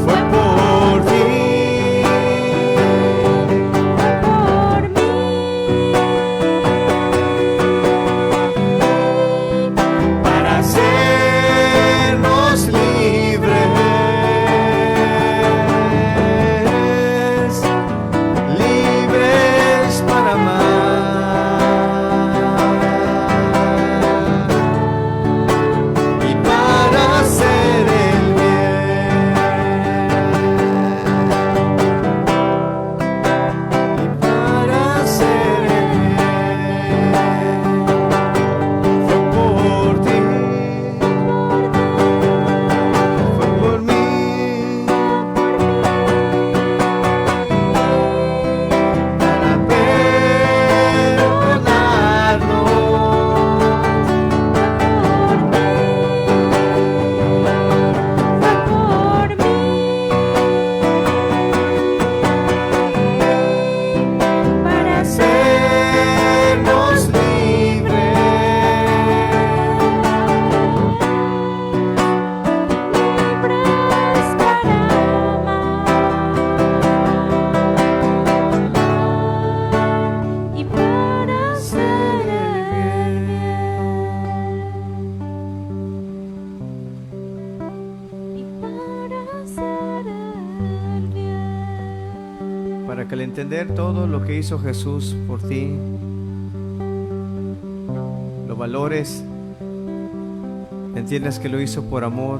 fue por ti, Por mí, para hacernos libres, libres para amar y para hacer el bien, y para hacer el bien. Fue por ti, fue por mí, para perdonarnos. por mí, para Hacernos libres, libres para amar y para hacer el bien, y para hacer el bien. Para que al entender todo lo que hizo Jesús por ti, lo valores, entiendas que lo hizo por amor.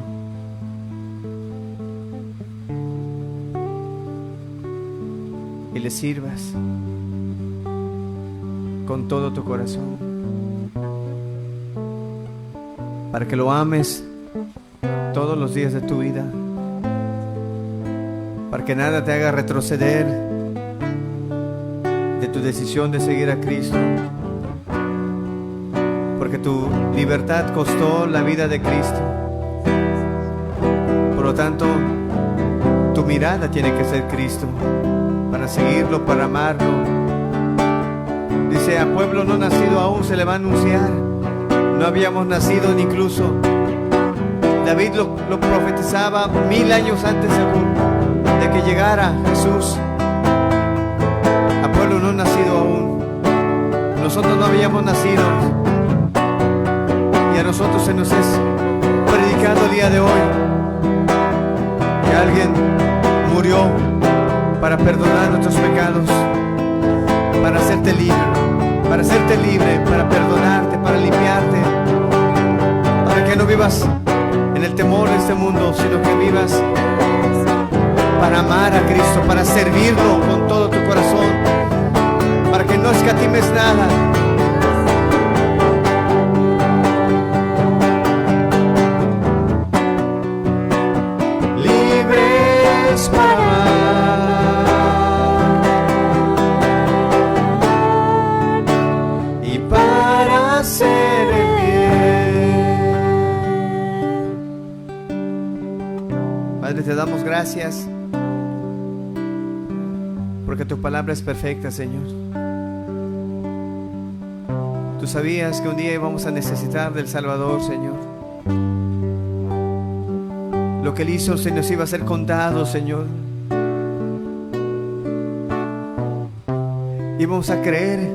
Y le sirvas con todo tu corazón. Para que lo ames todos los días de tu vida. Para que nada te haga retroceder de tu decisión de seguir a Cristo. Porque tu libertad costó la vida de Cristo. Por lo tanto, tu mirada tiene que ser Cristo, para seguirlo, para amarlo. Dice, a pueblo no nacido aún se le va a anunciar. No habíamos nacido ni incluso. David lo profetizaba 1000 años antes de que llegara Jesús. A pueblo no nacido aún. Nosotros no habíamos nacido. Y a nosotros se nos es predicado el día de hoy que alguien murió para perdonar nuestros pecados, para hacerte libre, para perdonarte, para limpiarte, para que no vivas en el temor de este mundo, sino que vivas para amar a Cristo, para servirlo con todo tu corazón, para que no escatimes nada. Libres para amar y para hacer el bien. Padre, te damos gracias porque porque tu palabra es perfecta, Señor. Tú sabías que un día íbamos a necesitar del Salvador, Señor. Lo que Él hizo se nos iba a ser contado, Señor. Íbamos a creer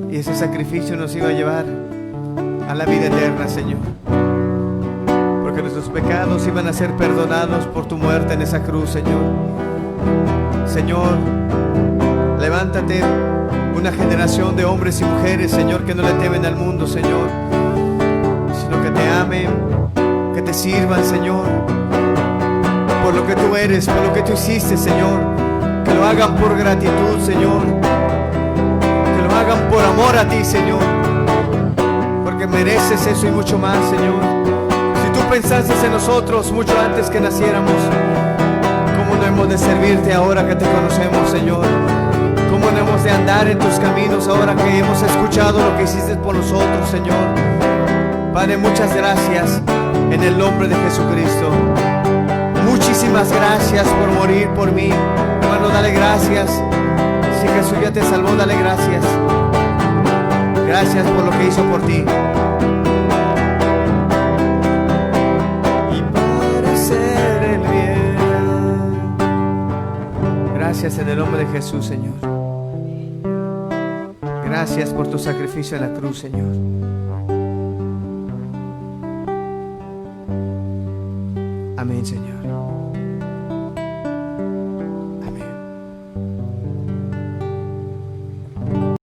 y ese sacrificio nos iba a llevar a la vida eterna, Señor. Porque nuestros pecados iban a ser perdonados por tu muerte en esa cruz, Señor. Señor, levántate una generación de hombres y mujeres, Señor, que no le temen al mundo, Señor, sino que te amen, que te sirvan, Señor, por lo que tú eres, por lo que tú hiciste, Señor. Que lo hagan por gratitud, Señor. Que lo hagan por amor a ti, Señor. Porque mereces eso y mucho más, Señor. Si tú pensaste en nosotros mucho antes que naciéramos, ¿cómo no hemos de servirte ahora que te conocemos, Señor? ¿Cómo no hemos de andar en tus caminos ahora que hemos escuchado lo que hiciste por nosotros, Señor? Padre, muchas gracias en el nombre de Jesucristo. Muchísimas gracias por morir por mí. Hermano, dale gracias. Si Jesús ya te salvó, dale gracias. Gracias por lo que hizo por ti. Y para hacer el bien. Gracias en el nombre de Jesús, Señor. Gracias por tu sacrificio en la cruz, Señor. Amén, Señor.